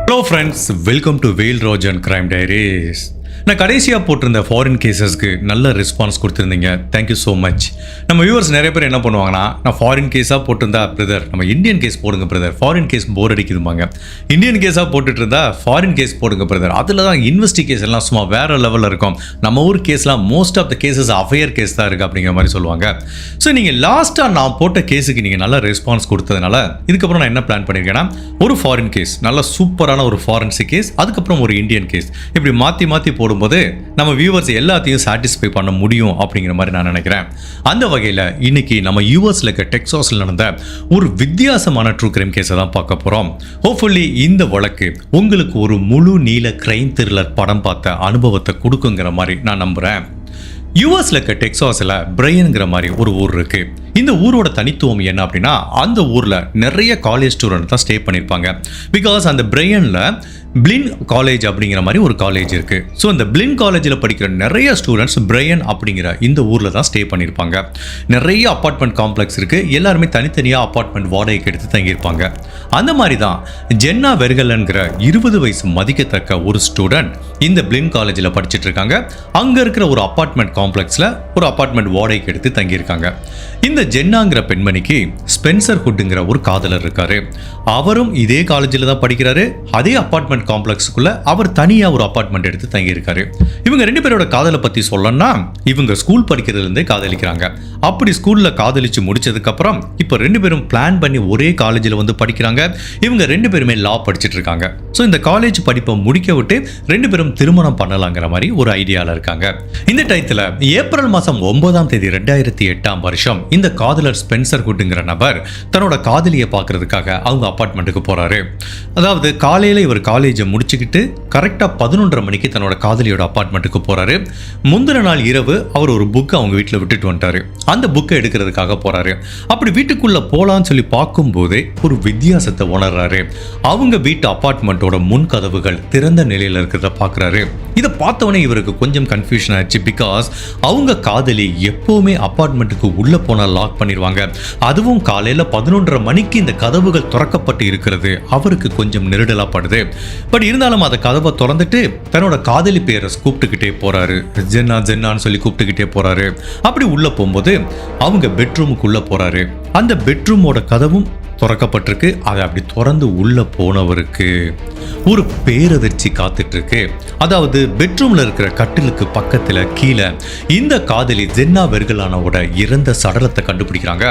Hello friends, welcome to Veil Rojan Crime Diaries. நான் கடைசியாக போட்டிருந்த ஃபாரின் கேசஸ்க்கு நல்ல ரெஸ்பான்ஸ் கொடுத்துருந்தீங்க. Thank you so much. நம்ம வியூவர்ஸ் நிறைய பேர் என்ன பண்ணுவாங்கன்னா, நான் ஃபாரின் கேஸாக போட்டிருந்தா பிரதர் நம்ம இந்தியன் கேஸ் போடுங்க பிரதர், ஃபாரின் கேஸ் போர் அடிக்குதுமாங்க. இந்தியன் கேஸாக போட்டுட்டு இருந்தா ஃபாரின் கேஸ் போடுங்க பிரதர், அதில் தான் இன்வெஸ்டிகேஷன் எல்லாம் சும்மா வேறு லெவலில் இருக்கும். நம்ம ஊர் கேஸ்லாம் most of the cases affair case தான் இருக்குது அப்படிங்கிற மாதிரி சொல்லுவாங்க. ஸோ நீங்கள் லாஸ்ட்டாக நான் போட்ட கேஸுக்கு நீங்கள் நல்ல ரெஸ்பான்ஸ் கொடுத்ததுனால இதுக்கப்புறம் நான் என்ன பிளான் பண்ணியிருக்கேன்னா, ஒரு ஃபாரின் கேஸ் நல்ல சூப்பரான ஒரு ஃபாரன்சிக் கேஸ், அதுக்கப்புறம் ஒரு இந்தியன் கேஸ், இப்படி மாற்றி மாற்றி போடும்போது நம்ம வியூவர்ஸ் எல்லாத்தையும் சாட்டிஸ்ஃபை பண்ண முடியும் அப்படிங்கிற மாதிரி நான் நினைக்கிறேன். அந்த வகையில் இன்னைக்கு நம்ம யூஎஸ்ல இருக்க டெக்சாஸில் நடந்த ஒரு வித்தியாசமான ட்ரூ கிரைம் கேஸை தான் பார்க்க போகிறோம். ஹோப்ஃபுல்லி இந்த வழக்கு உங்களுக்கு ஒரு முழு நீள கிரைம் த்ரில்லர் படம் பார்த்த அனுபவத்தை கொடுக்குங்கிற மாதிரி நான் நம்புகிறேன். யூஎஸ்ல இருக்க டெக்சாஸில் பிரையன்கிற மாதிரி ஒரு ஊர் இருக்கு. இந்த ஊரோட தனித்துவம் என்ன அப்படின்னா, அந்த ஊரில் நிறைய காலேஜ் ஸ்டூடெண்ட் தான் ஸ்டே பண்ணியிருப்பாங்க. பிகாஸ் அந்த பிரையனில் பிளின் காலேஜ் அப்படிங்கிற மாதிரி ஒரு காலேஜ் இருக்குது. ஸோ இந்த பிளின் காலேஜில் படிக்கிற நிறைய ஸ்டூடெண்ட்ஸ் பிரையன் அப்படிங்கிற இந்த ஊரில் தான் ஸ்டே பண்ணியிருப்பாங்க. நிறைய அப்பார்ட்மெண்ட் காம்ப்ளெக்ஸ் இருக்குது. எல்லாருமே தனித்தனியாக அப்பார்ட்மெண்ட் வாடகைக்கு எடுத்து தங்கியிருப்பாங்க. அந்த மாதிரி தான் ஜென்னா வெர்கலன்கிற 20 வயசு மதிக்கத்தக்க ஒரு ஸ்டூடெண்ட் இந்த பிளின் காலேஜில் படிச்சுட்டு இருக்காங்க. அங்கே இருக்கிற ஒரு அப்பார்ட்மெண்ட் காம்ப்ளெக்ஸில் ஒரு அப்பார்ட்மெண்ட் வாடகைக்கு எடுத்து தங்கியிருக்காங்க. இந்த ஜென்னாங்கிற பெண்மணிக்கு ஸ்பென்சர் ஹுட்டுங்கிற ஒரு காதலர் இருக்காரு. அவரும் இதே காலேஜில் தான் படிக்கிறாரு. அதே அப்பார்ட்மெண்ட் காம்ப்ளெக்ஸுக்குள்ள அவர் தனியாக ஒரு அப்பார்ட்மெண்ட் எடுத்து தங்கியிருக்காரு. இவங்க ரெண்டு பேரோட காதலை பற்றி சொல்லணும்னா, இவங்க ஸ்கூல் படிக்கிறதுலேருந்தே காதலிக்கிறாங்க. அப்படி ஸ்கூலில் காதலிச்சு முடிச்சதுக்கப்புறம் இப்போ ரெண்டு பேரும் பிளான் பண்ணி ஒரே காலேஜில் வந்து படிக்கிறாங்க. இவங்க ரெண்டு பேருமே லா படிச்சுட்டு இருக்காங்க. ஸோ இந்த காலேஜ் படிப்பை முடிக்க விட்டு ரெண்டு பேரும் திருமணம் பண்ணலாங்கிற மாதிரி ஒரு ஐடியாவில் இருக்காங்க. இந்த டயத்தில் ஏப்ரல் மாதம் 9ஆம் தேதி 2008ஆம் வருஷம் இந்த காதலர் ஸ்பென்சர் ஹுட்டுங்கிற நபர் தன்னோட காதலியை பார்க்கறதுக்காக அவங்க அப்பார்ட்மெண்ட்டுக்கு போறாரு. அதாவது காலையில் இவர் காலேஜை முடிச்சுக்கிட்டு கரெக்டாக 11:30 மணிக்கு தன்னோட காதலியோட அப்பார்ட்மெண்ட்டுக்கு போறாரு. முந்தின நாள் இரவு அவர் ஒரு புக்கை அவங்க வீட்டில் விட்டுட்டு வந்துட்டாரு. அந்த புக்கை எடுக்கிறதுக்காக போறாரு. அப்படி வீட்டுக்குள்ள போலான்னு சொல்லி பார்க்கும்போதே ஒரு வித்தியாசத்தை உணர்றாரு. அவங்க வீட்டு அப்பார்ட்மெண்ட்டோட முன் கதவுகள் திறந்த நிலையில் இருக்கிறத பார்க்குறாரு. இதை பார்த்தவொடனே இவருக்கு கொஞ்சம் கன்ஃபியூஷன் ஆயிடுச்சு. பிகாஸ் அவங்க காதலி எப்பவுமே அப்பார்ட்மெண்ட்டுக்கு உள்ள போனால் லாக் பண்ணிடுவாங்க. அதுவும் காலையில் 11:30 மணிக்கு இந்த கதவுகள் திறக்கப்பட்டு இருக்கிறது அவருக்கு கொஞ்சம் நெருடலா படுது. பட் இருந்தாலும் அந்த கதவை திறந்துட்டு தன்னோட காதலி பேரை கூப்பிட்டுக்கிட்டே போறாரு. ஜென்னா ஜென்னான்னு சொல்லி கூப்பிட்டுக்கிட்டே போறாரு. அப்படி உள்ள போகும்போது அவங்க பெட்ரூமுக்குள்ள போறாரு. அந்த பெட்ரூமோட கதவும் திறக்கப்பட்டிருக்கு. அதை அப்படி திறந்து உள்ள போனவருக்கு ஒரு பேரதிர்ச்சி காத்துட்டு இருக்கு. அதாவது பெட்ரூம்ல இருக்கிற கட்டிலுக்கு பக்கத்துல கீழே இந்த காதலி ஜென்னா வெர்கலானோட இறந்த சடலத்தை கண்டுபிடிக்கிறாங்க.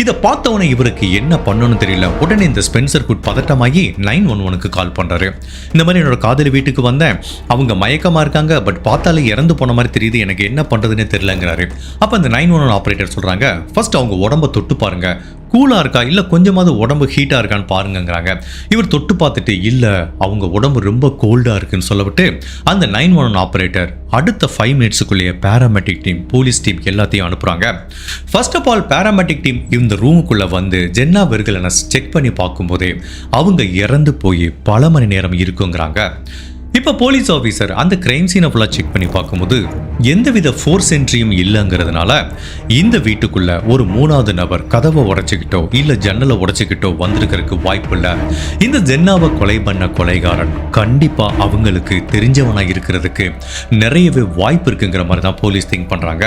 இதை பார்த்தவொடனே இவருக்கு என்ன பண்ணணும்னு தெரியல. உடனே இந்த ஸ்பென்சர் ஹுட் பதட்டமாகி 911க்கு கால் பண்றாரு. இந்த மாதிரி என்னோட காதலி வீட்டுக்கு வந்தேன், அவங்க மயக்கமா இருக்காங்க, பட் பார்த்தாலே இறந்து போன மாதிரி தெரியுது, எனக்கு என்ன பண்றதுன்னே தெரியலங்கிறாரு. அப்ப இந்த 911 ஆபரேட்டர் சொல்றாங்க, ஃபர்ஸ்ட் அவங்க உடம்ப தொட்டு பாருங்க, கூலா இருக்கா இல்ல கொஞ்சமாவது உடம்பு ஹீட்டா இருக்கான்னு பாருங்கிறாங்க. இவர் தொட்டு பார்த்துட்டு இல்ல அவங்க உடம்பு ரொம்ப கோல்டா இருக்குன்னு சொல்லவிட்டு அந்த 911 ஆபரேட்டர் அடுத்த 5 மினிட்ஸுக்குள்ளேயே பேராமெடிக் டீம், போலீஸ் டீம் எல்லாத்தையும் அனுப்புறாங்க. First of all paramedic team இந்த ரூமுக்குள்ள வந்து ஜென்னா வெர்கலனை செக் பண்ணி பார்க்கும்போதே அவங்க இறந்து போய் பல மணி நேரம் இருக்குங்கிறாங்க. இப்போ போலீஸ் ஆஃபீஸர் அந்த கிரைம் சீனை ஃபுல்லாக செக் பண்ணி பார்க்கும்போது எந்தவித ஃபோர்ஸ் என்ட்ரியும் இல்லைங்கிறதுனால இந்த வீட்டுக்குள்ள ஒரு 3வது நபர் கதவை உடைச்சிக்கிட்டோ இல்லை ஜன்னலை உடைச்சிக்கிட்டோ வந்திருக்கிறதுக்கு வாய்ப்பு இல்லை. இந்த ஜென்னாவை கொலை பண்ண கொலைகாரன் கண்டிப்பாக அவங்களுக்கு தெரிஞ்சவனாக இருக்கிறதுக்கு நிறையவே வாய்ப்பு இருக்குங்கிற மாதிரி தான் போலீஸ் திங்க் பண்ணுறாங்க.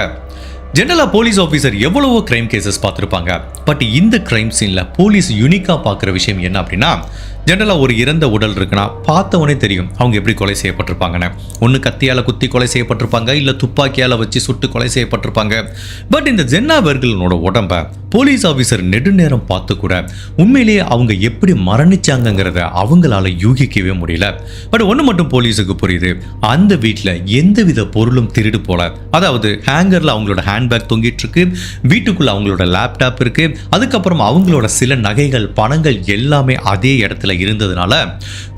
ஜெனரலாக போலீஸ் ஆஃபீஸர் எவ்வளவோ கிரைம் கேசஸ் பார்த்துருப்பாங்க. பட் இந்த கிரைம் சீனில் போலீஸ் யூனிக்காக பார்க்குற விஷயம் என்ன அப்படின்னா, ஜெனரலாக ஒரு இறந்த உடல் இருக்குன்னா பார்த்தவொடனே தெரியும் அவங்க எப்படி கொலை செய்யப்பட்டிருப்பாங்கன்னு. ஒன்று கத்தியால் குத்தி கொலை செய்யப்பட்டிருப்பாங்க, இல்லை துப்பாக்கியால் வச்சு சுட்டு கொலை செய்யப்பட்டிருப்பாங்க. பட் இந்த ஜென்னா வெர்கலனோட உடம்பை போலீஸ் ஆஃபீஸர் நெடுநேரம் பார்த்து கூட உண்மையிலேயே அவங்க எப்படி மரணிச்சாங்கிறத அவங்களால யூகிக்கவே முடியல. பட் ஒன்று மட்டும் போலீஸுக்கு புரியுது, அந்த வீட்டில் எந்தவித பொருளும் திருடு போல. அதாவது ஹேங்கரில் அவங்களோட ஹேண்ட்பேக் தொங்கிட்டு இருக்கு, வீட்டுக்குள்ள அவங்களோட லேப்டாப் இருக்கு, அதுக்கப்புறம் அவங்களோட சில நகைகள் பணங்கள் எல்லாமே அதே இடத்துல இருந்ததுனால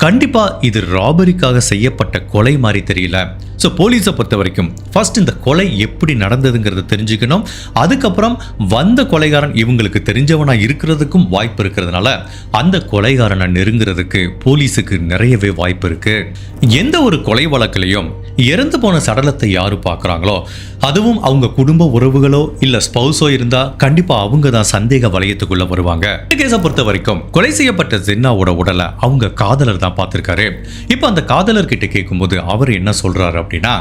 கண்டிப்பா இது ராபரிக்காக செய்யப்பட்ட கொலை மாதிரி தெரியல. ஸோ போலீஸை பொறுத்த வரைக்கும் ஃபர்ஸ்ட் இந்த கொலை எப்படி நடந்ததுங்கிறத தெரிஞ்சுக்கணும். அதுக்கப்புறம் வந்த கொலைகாரன் இவங்களுக்கு தெரிஞ்சவனா இருக்கிறதுக்கும் வாய்ப்பு இருக்கிறதுனால அந்த கொலைகாரனை நெருங்கிறதுக்கு போலீஸுக்கு நிறையவே வாய்ப்பு இருக்கு. எந்த ஒரு கொலை வழக்கிலையும் இறந்து போன சடலத்தை யாரு பார்க்குறாங்களோ அதுவும் அவங்க குடும்ப உறவுகளோ இல்ல ஸ்பௌஸோ இருந்தா கண்டிப்பா அவங்க தான் சந்தேக வளையத்துக்குள்ள வருவாங்க. இந்த கேஸை பொறுத்த வரைக்கும் கொலை செய்யப்பட்ட ஜென்னாவோட உடலை அவங்க காதலர் தான் பார்த்திருக்காரு. இப்போ அந்த காதலர் கிட்ட கேட்கும்போது அவர் என்ன சொல்றாரு அப்படின்னா,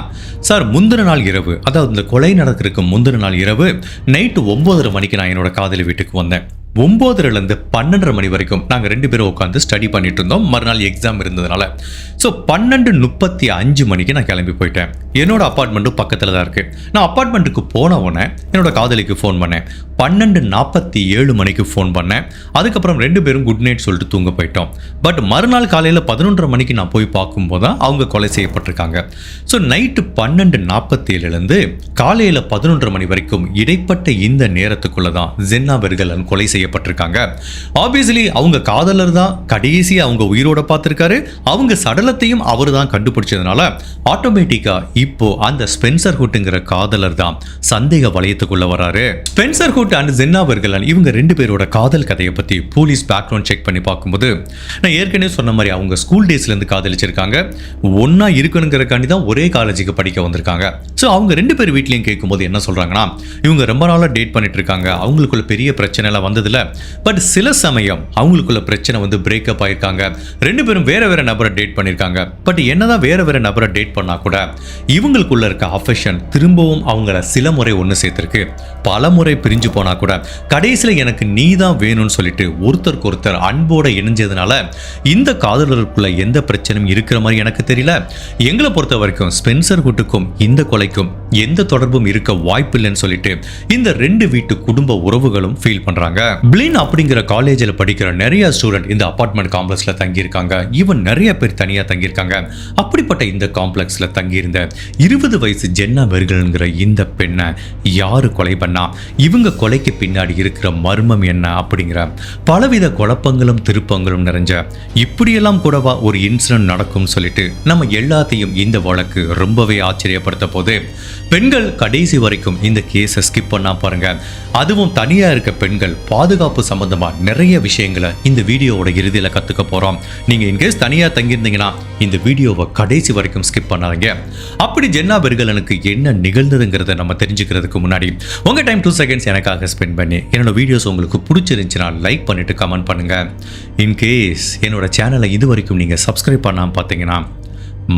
சார் முந்தின நாள் இரவு, அதாவது இந்த கொலை நடக்கிறதுக்கு முந்தின நாள் இரவு நைட்டு 9:30 மணிக்கு நான் என்னோட காதலி வீட்டுக்கு வந்தேன். 9:30 12:30 மணி வரைக்கும் நாங்கள் 2 பேரும் உட்காந்து ஸ்டடி பண்ணிட்டு இருந்தோம். மறுநாள் எக்ஸாம் இருந்ததுனால. ஸோ 12:35 மணிக்கு நான் கிளம்பி போயிட்டேன். என்னோட அப்பார்ட்மெண்ட்டும் பக்கத்தில் தான் இருக்கு. நான் அப்பார்ட்மெண்ட்டுக்கு போன உடனே என்னோட காதலிக்கு ஃபோன் பண்ணேன். 12:47 மணிக்கு ஃபோன் பண்ணேன். அதுக்கப்புறம் 2 பேரும் குட் நைட் சொல்லிட்டு தூங்க போயிட்டோம். பட் மறுநாள் காலையில் 11:30 மணிக்கு நான் போய் பார்க்கும்போது தான் அவங்க கொலை செய்யப்பட்டிருக்காங்க. ஸோ நைட்டு 12:47 காலையில் 11:30 மணி வரைக்கும் இடைப்பட்ட இந்த நேரத்துக்குள்ள தான் ஜென்னா பெர்கலன் கொலை செய்யப்பட்டிருக்காங்க. ஆப்வியஸ்லி அவங்க காதலர் தான் கடைசி அவங்க உயிரோட பார்த்திருக்காரு. அவங்க சடலத்தையும் அவர் தான் கண்டுபிடிச்சதுனால ஆட்டோமேட்டிக்கா இப்போ அந்த ஸ்பென்சர் ஹுட்ங்கிற காதலர் தான் சந்தேக வளையத்துக்குள்ள வராரு. ஸ்பென்சர் ஹுட் அண்ட் ஜென்னா பெர்கலன் இவங்க 2 பேரோட காதல் கதையை பத்தி போலீஸ் பேக்ரவுண்ட் செக் பண்ணி பார்க்கும்போது, நான் ஏற்கனவே சொன்ன மாதிரி அவங்க ஸ்கூல் டேஸ்ல இருந்து காதலிச்சிருக்காங்க. ஒன்னா இருக்கணுங்கிறக்காண்டி தான் ஒரே காலேஜுக்கு படிக்க வந்திருக்காங்க. ஸோ அவங்க 2 பேர் வீட்லையும் கேட்கும்போது என்ன சொல்றாங்கன்னா, இவங்க ரொம்ப நாளா டேட் பண்ணிட்டு இருக்காங்க. அவங்களுக்குள்ள பெரிய பிரச்சனை எல்லாம் வந்ததில்ல. பட் சில சமயம் அவங்களுக்குள்ள பிரச்சனை வந்து பிரேக்கப் ஆயிருக்காங்க. 2 பேரும் வேற வேற நபரை டேட் பண்ணிருக்காங்க. பட் என்னதான் வேற வேற நபரை டேட் பண்ணா கூட இவங்களுக்குள்ள இருக்க அஃபெக்ஷன் திரும்பவும் அவங்கள சில முறை ஒன்று சேர்த்திருக்கு. பல முறை பிரிஞ்சு போனா கூட கடைசியில் எனக்கு நீ தான் வேணும்னு சொல்லிட்டு ஒருத்தருக்கு ஒருத்தர் அன்போட இணைஞ்சதுனால இந்த காதலருக்குள்ள எந்த பிரச்சனையும் இருக்கிற மாதிரி எனக்கு தெரியல. எங்களை பொறுத்த வரைக்கும் ஸ்பென்சர் ஹுட்டுக்கும் இந்த கொலைக்கும் எந்த தொடர்பும் இருக்க வாய்ப்பு இல்லைன்னு சொல்லிட்டு இந்த 2 வீட்டு குடும்ப உறவுகளும் ஃபீல் பண்றாங்க. பிளின் அப்படிங்கிற காலேஜில் படிக்கிற நிறைய ஸ்டூடெண்ட் இந்த அபார்ட்மெண்ட் காம்ப்ளெக்ஸ்ல தங்கியிருக்காங்க. ஈவன் நிறைய பேர் தனியா தங்கியிருக்காங்க. அப்படிப்பட்ட இந்த காம்ப்ளெக்ஸ்ல தங்கியிருந்த 20 வயசு ஜென்னா பெர்கலன்ங்கிற இந்த பெண்ணை யாரு கொலை பண்ணா, இவங்க கொலைக்கு பின்னாடி இருக்கிற மர்மம் என்ன அப்படிங்கிற பலவித குழப்பங்களும் திருப்பங்களும் நிறைஞ்ச இப்படியெல்லாம் கூடவா ஒரு இன்சிடென்ட் நடக்கும் சொல்லிட்டு நம்ம எல்லாத்தையும் இந்த வழக்கு ரொம்பவே ஆச்சரியப்படுத்த போது, பெண்கள் கடைசி வரைக்கும் இந்த கேஸை ஸ்கிப் பண்ணா பாருங்க. அதுவும் தனியா இருக்க பெண்கள் பாதுகாப்பு சம்பந்தமா நிறைய விஷயங்களை இந்த வீடியோவோட இறுதியில கத்துக்க போறோம். நீங்க இன்கேஸ் தனியா தங்கியிருந்தீங்கன்னா இந்த வீடியோவை கடைசி வரைக்கும் ஸ்கிப் பண்ணாதீங்க. அப்படி ஜென்னா பெர்கலனுக்கு என்ன நிகழ்ந்ததுங்கிறத நம்ம தெரிஞ்சுக்கிறதுக்கு முன்னாடி உங்க டைம் 2 செகண்ட்ஸ் எனக்காக ஸ்பெண்ட் பண்ணி என்னோட வீடியோஸ் உங்களுக்கு பிடிச்சிருந்துச்சுன்னா லைக் பண்ணிட்டு கமெண்ட் பண்ணுங்க. இன்கேஸ் என்னோட சேனலை இது வரைக்கும் நீங்க சப்ஸ்கிரைப் பண்ணாம பார்த்தீங்கன்னா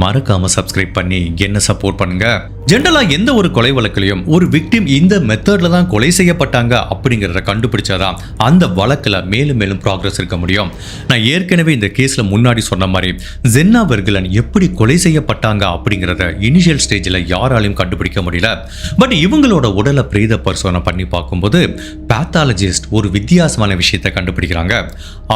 மறக்காம சப்ஸ்கிரைப் பண்ணி என்ன சப்போர்ட் பண்ணுங்க. ஜென்ரலா எந்த ஒரு கொலை வழக்கிலையும் ஒரு விக்டிம் இந்த மெத்தட்ல தான் கொலை செய்யப்பட்டாங்க அப்படிங்கிறத கண்டுபிடிச்சாதான் அந்த வழக்குல மேலும் மேலும் ப்ராக்ரஸ் இருக்க முடியும். நான் ஏற்கனவே இந்த கேஸ்ல முன்னாடி சொன்ன மாதிரி ஜென்னா பெர்கலன் எப்படி கொலை செய்யப்பட்டாங்க அப்படிங்கிறத இனிஷியல் ஸ்டேஜில் யாராலையும் கண்டுபிடிக்க முடியல. பட் இவங்களோட உடலை பிரேத பரிசோதனை பண்ணி பார்க்கும்போது பேத்தாலஜிஸ்ட் ஒரு வித்தியாசமான விஷயத்தை கண்டுபிடிக்கிறாங்க.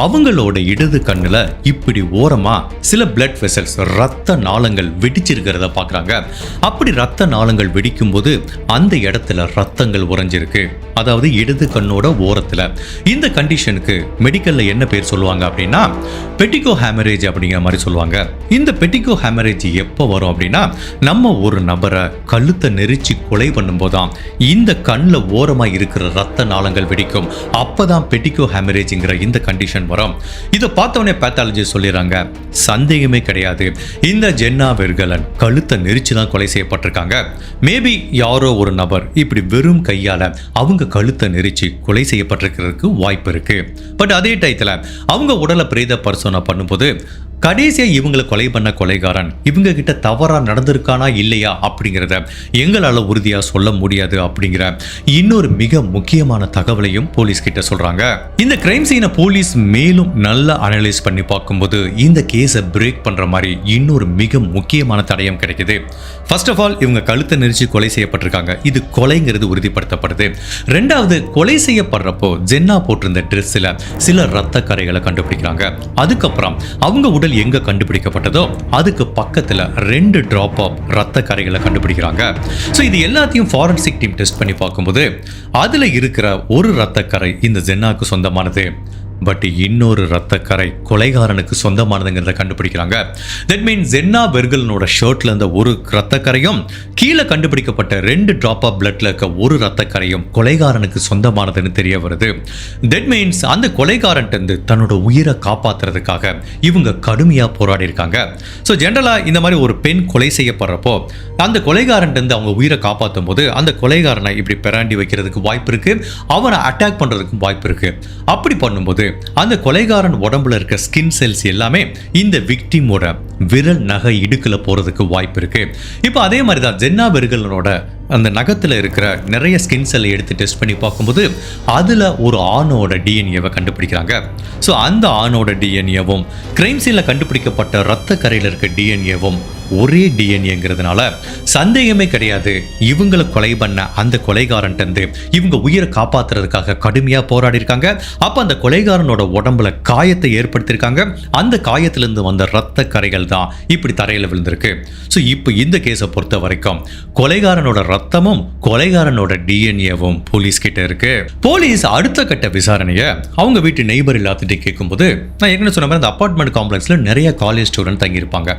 அவங்களோட இடது கண்ணுல இப்படி ஓரமா சில பிளட் வெசல்ஸ் ரத்த நாளங்கள் வெடிச்சிருக்கிறத பார்க்குறாங்க. அப்படி ரத்த நாளங்கள் வெடிக்கும் போது அந்த இடத்துல ரத்தங்கள் உறைஞ்சிருக்கு. அதாவது இடது கண்ணோட ஓரத்துல. இந்த கண்டிஷனுக்கு மெடிக்கல்ல என்ன பேர் சொல்லுவாங்க அப்படின்னா பெட்டிகோ ஹேமரேஜ் அப்படிங்கிற மாதிரி சொல்லுவாங்க. இந்த பெட்டிகோ ஹேமரேஜ் எப்போ வரும் அப்படின்னா, நம்ம ஒரு நபரை கழுத்தை நெரிச்சு கொலை பண்ணும்போதுதான் இந்த கண்ணில் ஓரமா இருக்கிற ரத்த நாளங்கள் வெடிக்கும். அப்பதான் பெட்டிகோ ஹேமரேஜ்ங்கிற இந்த கண்டிஷன் வரும். இதை பார்த்தவனே பேத்தாலஜிஸ்ட் சொல்லிடுறாங்க, சந்தேகமே கிடையாது, இந்த ஜென்னா பெர்கலன் கழுத்தை நெரிச்சு தான் கொலை செய்யப்பட்டிருக்காங்க. மேபி யாரோ ஒரு நபர் இப்படி வெறும் கையால அவங்க கழுத்தை நெரிச்சு கொலை செய்யப்பட்டிருக்கிறதுக்கு வாய்ப்பு இருக்கு. பட் அதே டயத்துல அவங்க உடலை பிரேத பரிசோதனை பண்ணும்போது கடைசியா இவங்களை கொலை பண்ண கொலைகாரன் இவங்க கிட்ட தவறா நடந்திருக்கானா இல்லையா அப்படிங்கிறத எங்களால் உறுதியா சொல்ல முடியாது அப்படிங்கிற இன்னொரு மிக முக்கியமான தகவலையும் போலீஸ் கிட்ட சொல்றாங்க. இந்த கிரைம் சீனை போலீஸ் மேலும் நல்லா அனலைஸ் பண்ணி பார்க்கும்போது இந்த கேஸை பிரேக் பண்ற மாதிரி இன்னொரு மிக முக்கியமான தடயம் கிடைக்குது. ஃபர்ஸ்ட் ஆஃப் ஆல் இவங்க கழுத்தை நெரிச்சு கொலை செய்யப்பட்டிருக்காங்க. இது கொலைங்கிறது உறுதிப்படுத்தப்படுது. ரெண்டாவது, கொலை செய்யப்படுறப்போ ஜென்னா போட்டிருந்த ட்ரெஸ்ல சில ரத்த கரைகளை கண்டுபிடிக்கிறாங்க. அதுக்கப்புறம் அவங்க உடல் எங்க கண்டுபிடிக்கப்பட்டதோ அதுக்கு பக்கத்துல 2 டிராப் ஆஃப் ரத்த கரைகளை கண்டுபிடிக்கிறாங்க. ஸோ இது எல்லாத்தையும் ஃபாரன்சிக் டீம் டெஸ்ட் பண்ணி பார்க்கும்போது அதுல இருக்கிற ஒரு ரத்த கரை இந்த ஜென்னாக்கு சொந்தமானது. பட் இன்னொரு ரத்தக்கரை கொலைகாரனுக்கு சொந்தமானதுங்கிறத கண்டுபிடிக்கிறாங்க. தட் மீன்ஸ் ஜென்னா பெர்கலனோட ஷர்ட்ல இருந்த ஒரு ரத்தக்கரையும் கீழே கண்டுபிடிக்கப்பட்ட 2 டிராப் ஆஃப் பிளட்ல இருக்க ஒரு ரத்தக்கரையும் கொலைகாரனுக்கு சொந்தமானதுன்னு தெரிய வருது. தட் மீன்ஸ் அந்த கொலைகாரன் தன்னோட உயிரை காப்பாத்துறதுக்காக இவங்க கடுமையா போராடி இருக்காங்க. ஸோ ஜென்ரலா இந்த மாதிரி ஒரு பெண் கொலை செய்யப்படுறப்போ அந்த கொலைகாரன் அவங்க உயிரை காப்பாற்றும் போது அந்த கொலைகாரனை இப்படி பெராண்டி வைக்கிறதுக்கு வாய்ப்பு இருக்கு, அவனை அட்டாக் பண்றதுக்கும் வாய்ப்பு இருக்கு. அப்படி பண்ணும்போது அந்த கொலைகாரன் உடம்புல இருக்க ஸ்கின் செல்ஸ் எல்லாமே இந்த விக்டிமோட விரல் நகை இடுக்குல போறதுக்கு வாய்ப்பு இருக்கு. இப்போ அதே மாதிரி தான் ஜென்னா பெர்கலனோட அந்த நகத்தில் இருக்கிற நிறைய ஸ்கின் செல்லை எடுத்து டெஸ்ட் பண்ணி பார்க்கும்போது அதில் ஒரு ஆணோட டிஎன்ஏவை கண்டுபிடிக்கிறாங்க. ஸோ அந்த ஆணோட டிஎன்ஏவும் கிரைம் சீனில் கண்டுபிடிக்கப்பட்ட ரத்த கரையில் இருக்க டிஎன்ஏவும் ஒரே டிஎன்ஏங்கிறதுனால சந்தேகமே கிடையாது, இவங்களை கொலை பண்ண அந்த கொலைகாரன்ட்டு இவங்க உயிரை காப்பாற்றுறதுக்காக கடுமையாக போராடி இருக்காங்க. அப்போ அந்த கொலைகாரனோட உடம்புல காயத்தை ஏற்படுத்தியிருக்காங்க. அந்த காயத்திலிருந்து வந்த ரத்த கரைகள் தான் இப்படி தரையில் விழுந்திருக்கு. ஸோ இப்போ இந்த கேஸை பொறுத்த வரைக்கும் கொலைகாரனோட ரத்தமும் கொலைகாரனோட டிஎன்ஏவும் போலீஸ் கிட்ட இருக்கு. போலீஸ் அடுத்த கட்ட விசாரணையை அவங்க வீட்டு நெய்பர் எல்லாத்திட்டே கேட்கும்போது, நான் ஏற்கனவே சொன்ன மாதிரி அந்த அபார்ட்மெண்ட் காம்ப்ளெக்ஸ்ல நிறைய காலேஜ் ஸ்டூடெண்ட் தங்கியிருப்பாங்க.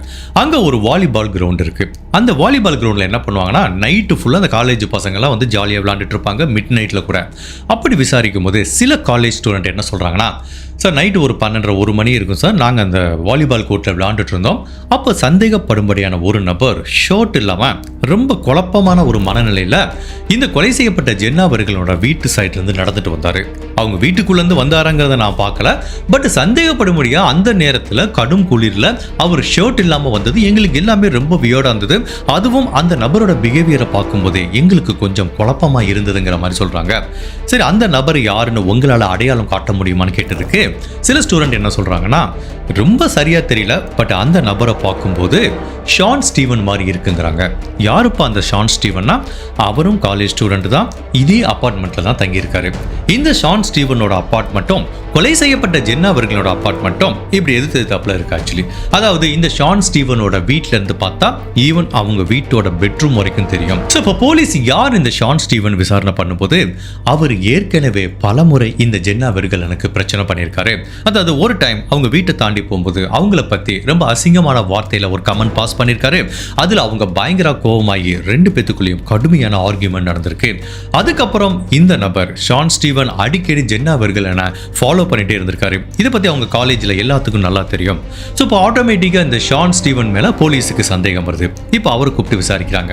அங்க ஒரு வாலிபால் கிரவுண்ட் இருக்கு. அந்த வாலிபால் கிரவுண்ட்ல என்ன பண்ணுவாங்கன்னா நைட்டு ஃபுல்லா அந்த காலேஜ் பசங்கள்லாம் வந்து ஜாலியாக விளையாண்டுட்டு இருப்பாங்க, மிட் நைட்ல கூட. அப்படி விசாரிக்கும் போது சில காலேஜ் ஸ்டூடெண்ட் என்ன சொல்றாங்கன்னா, சார் நைட்டு ஒரு 12:30 மணி இருக்கும் சார், நாங்கள் அந்த வாலிபால் கோர்ட்டில் விளையாண்டுட்டு இருந்தோம். அப்போ சந்தேகப்படும்படியான ஒரு நபர் ஷர்ட் இல்லாமல் ரொம்ப குழப்பமான ஒரு மனநிலையில் இந்த கொலை செய்யப்பட்ட ஜென்னா பெர்கலனோட வீட்டு சைட்லேருந்து நடந்துட்டு வந்தார். அவங்க வீட்டுக்குள்ளேருந்து வந்தாராங்கிறத நான் பார்க்கல, பட் சந்தேகப்படும்படியாக அந்த நேரத்தில் கடும் குளிரில் அவர் ஷர்ட் இல்லாமல் வந்தது எங்களுக்கு எல்லாமே ரொம்ப வியர்டாக இருந்தது. அதுவும் அந்த நபரோட பிஹேவியரை பார்க்கும்போதே எங்களுக்கு கொஞ்சம் குழப்பமாக இருந்ததுங்கிற மாதிரி சொல்கிறாங்க. சரி, அந்த நபர் யாருன்னு உங்களால் அடையாளம் காட்ட முடியுமான்னு கேட்டதுக்கு சில ஸ்டூடெண்ட் என்ன சொல்றாங்கன்னா, ரொம்ப சரியா தெரியல, பட் அந்த நபரை பார்க்கும்போது ஷான் ஸ்டீவன் மாதிரி இருக்குங்கிறாங்க. யாருப்பா அந்த ஷான் ஸ்டீவன்னா, அவரும் காலேஜ் ஸ்டூடெண்ட் தான், இதே அபார்ட்மெண்ட்ல தான் தங்கியிருக்காரு. இந்த ஷான் ஸ்டீவனோட அபார்ட்மெண்ட்டும் கொலை செய்யப்பட்ட ஜென்னா பெர்கலனோட அபார்ட்மெண்ட்டும் இப்படி எதிர்த்தாப்புல இருக்கு ஆக்சுவலி. அதாவது இந்த ஷான் ஸ்டீவனோட வீட்ல இருந்து பார்த்தா ஈவன் அவங்க வீட்டோட பெட்ரூம் வரைக்கும் தெரியும். ஸோ இப்போ போலீஸ் யார் இந்த ஷான் ஸ்டீவன் விசாரணை பண்ணும்போது அவர் ஏற்கனவே பலமுறை இந்த ஜென்னா பெர்கலனுக்கு பிரச்சனை பண்ணியிருக்காரு. அதாவது ஒரு டைம் அவங்க வீட்டை தாண்டி போகும்போது அவங்கள பத்தி ரொம்ப அசிங்கமான வார்த்தையில ஒரு கமெண்ட் பாஸ் பண்ணியிருக்காரு. அதுல அவங்க பயங்கர கோபமாகி 2 பேத்துக்குள்ளேயும் கடுமையான ஆர்கியூமெண்ட் நடந்திருக்கு. அதுக்கப்புறம் இந்த நபர் ஷான் ஸ்டீவன் அடிக்கடி ஜென்னா பெர்கலனை ஃபாலோ பண்ணிட்டே இருந்திருக்காரு. இதை பத்தி அவங்க காலேஜ்ல எல்லாத்துக்கும் நல்லா தெரியும். ஸோ இப்போ ஆட்டோமேட்டிக்கா இந்த ஷான் ஸ்டீவன் மேல போலீஸுக்கு சந்தேகம் வருது. இப்போ அவரை கூப்பிட்டு விசாரிக்கிறாங்க.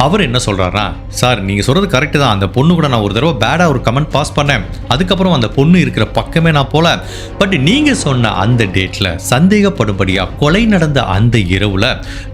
அவர் என்ன சொல்றாருன்னா, சார் நீங்க சொல்றது கரெக்ட் தான், அந்த பொண்ணு கூட நான் ஒரு தடவை பேடா ஒரு கமெண்ட் பாஸ் பண்ணேன், அதுக்கப்புறம் அந்த பொண்ணு இருக்கிற பக்கமே நான் போல, பட் நீங்க சொன்ன அந்த டேட்ல சந்தேகப்படும்படியா கொலை நடந்த அந்த இரவுல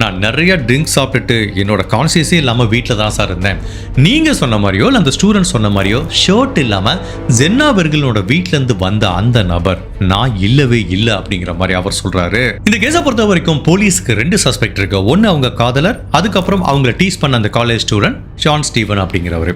நான் நிறைய ட்ரிங்க்ஸ் சாப்பிட்டுட்டு என்னோட கான்சியஸே இல்லாம வீட்டில் தான் சார் இருந்தேன். நீங்க சொன்ன மாதிரியோ அந்த ஸ்டூடெண்ட் சொன்ன மாதிரியோ ஷர்ட் இல்லாம ஜென்னா பெர்கலனோட வீட்ல இருந்து வந்த அந்த நபர் நான் இல்லவே இல்லை அப்படிங்கிற மாதிரி அவர் சொல்றாரு. இந்த கேஸை பொறுத்த வரைக்கும் போலீஸ்க்கு 2 சஸ்பெக்ட் இருக்கு. ஒன்னு அவங்க காதலர், அதுக்கப்புறம் அவங்களை டீஸ் பண்ண அந்த காலேஜ் ஸ்டூடெண்ட் ஷான் ஸ்டீவன் அப்படிங்கிறவர்.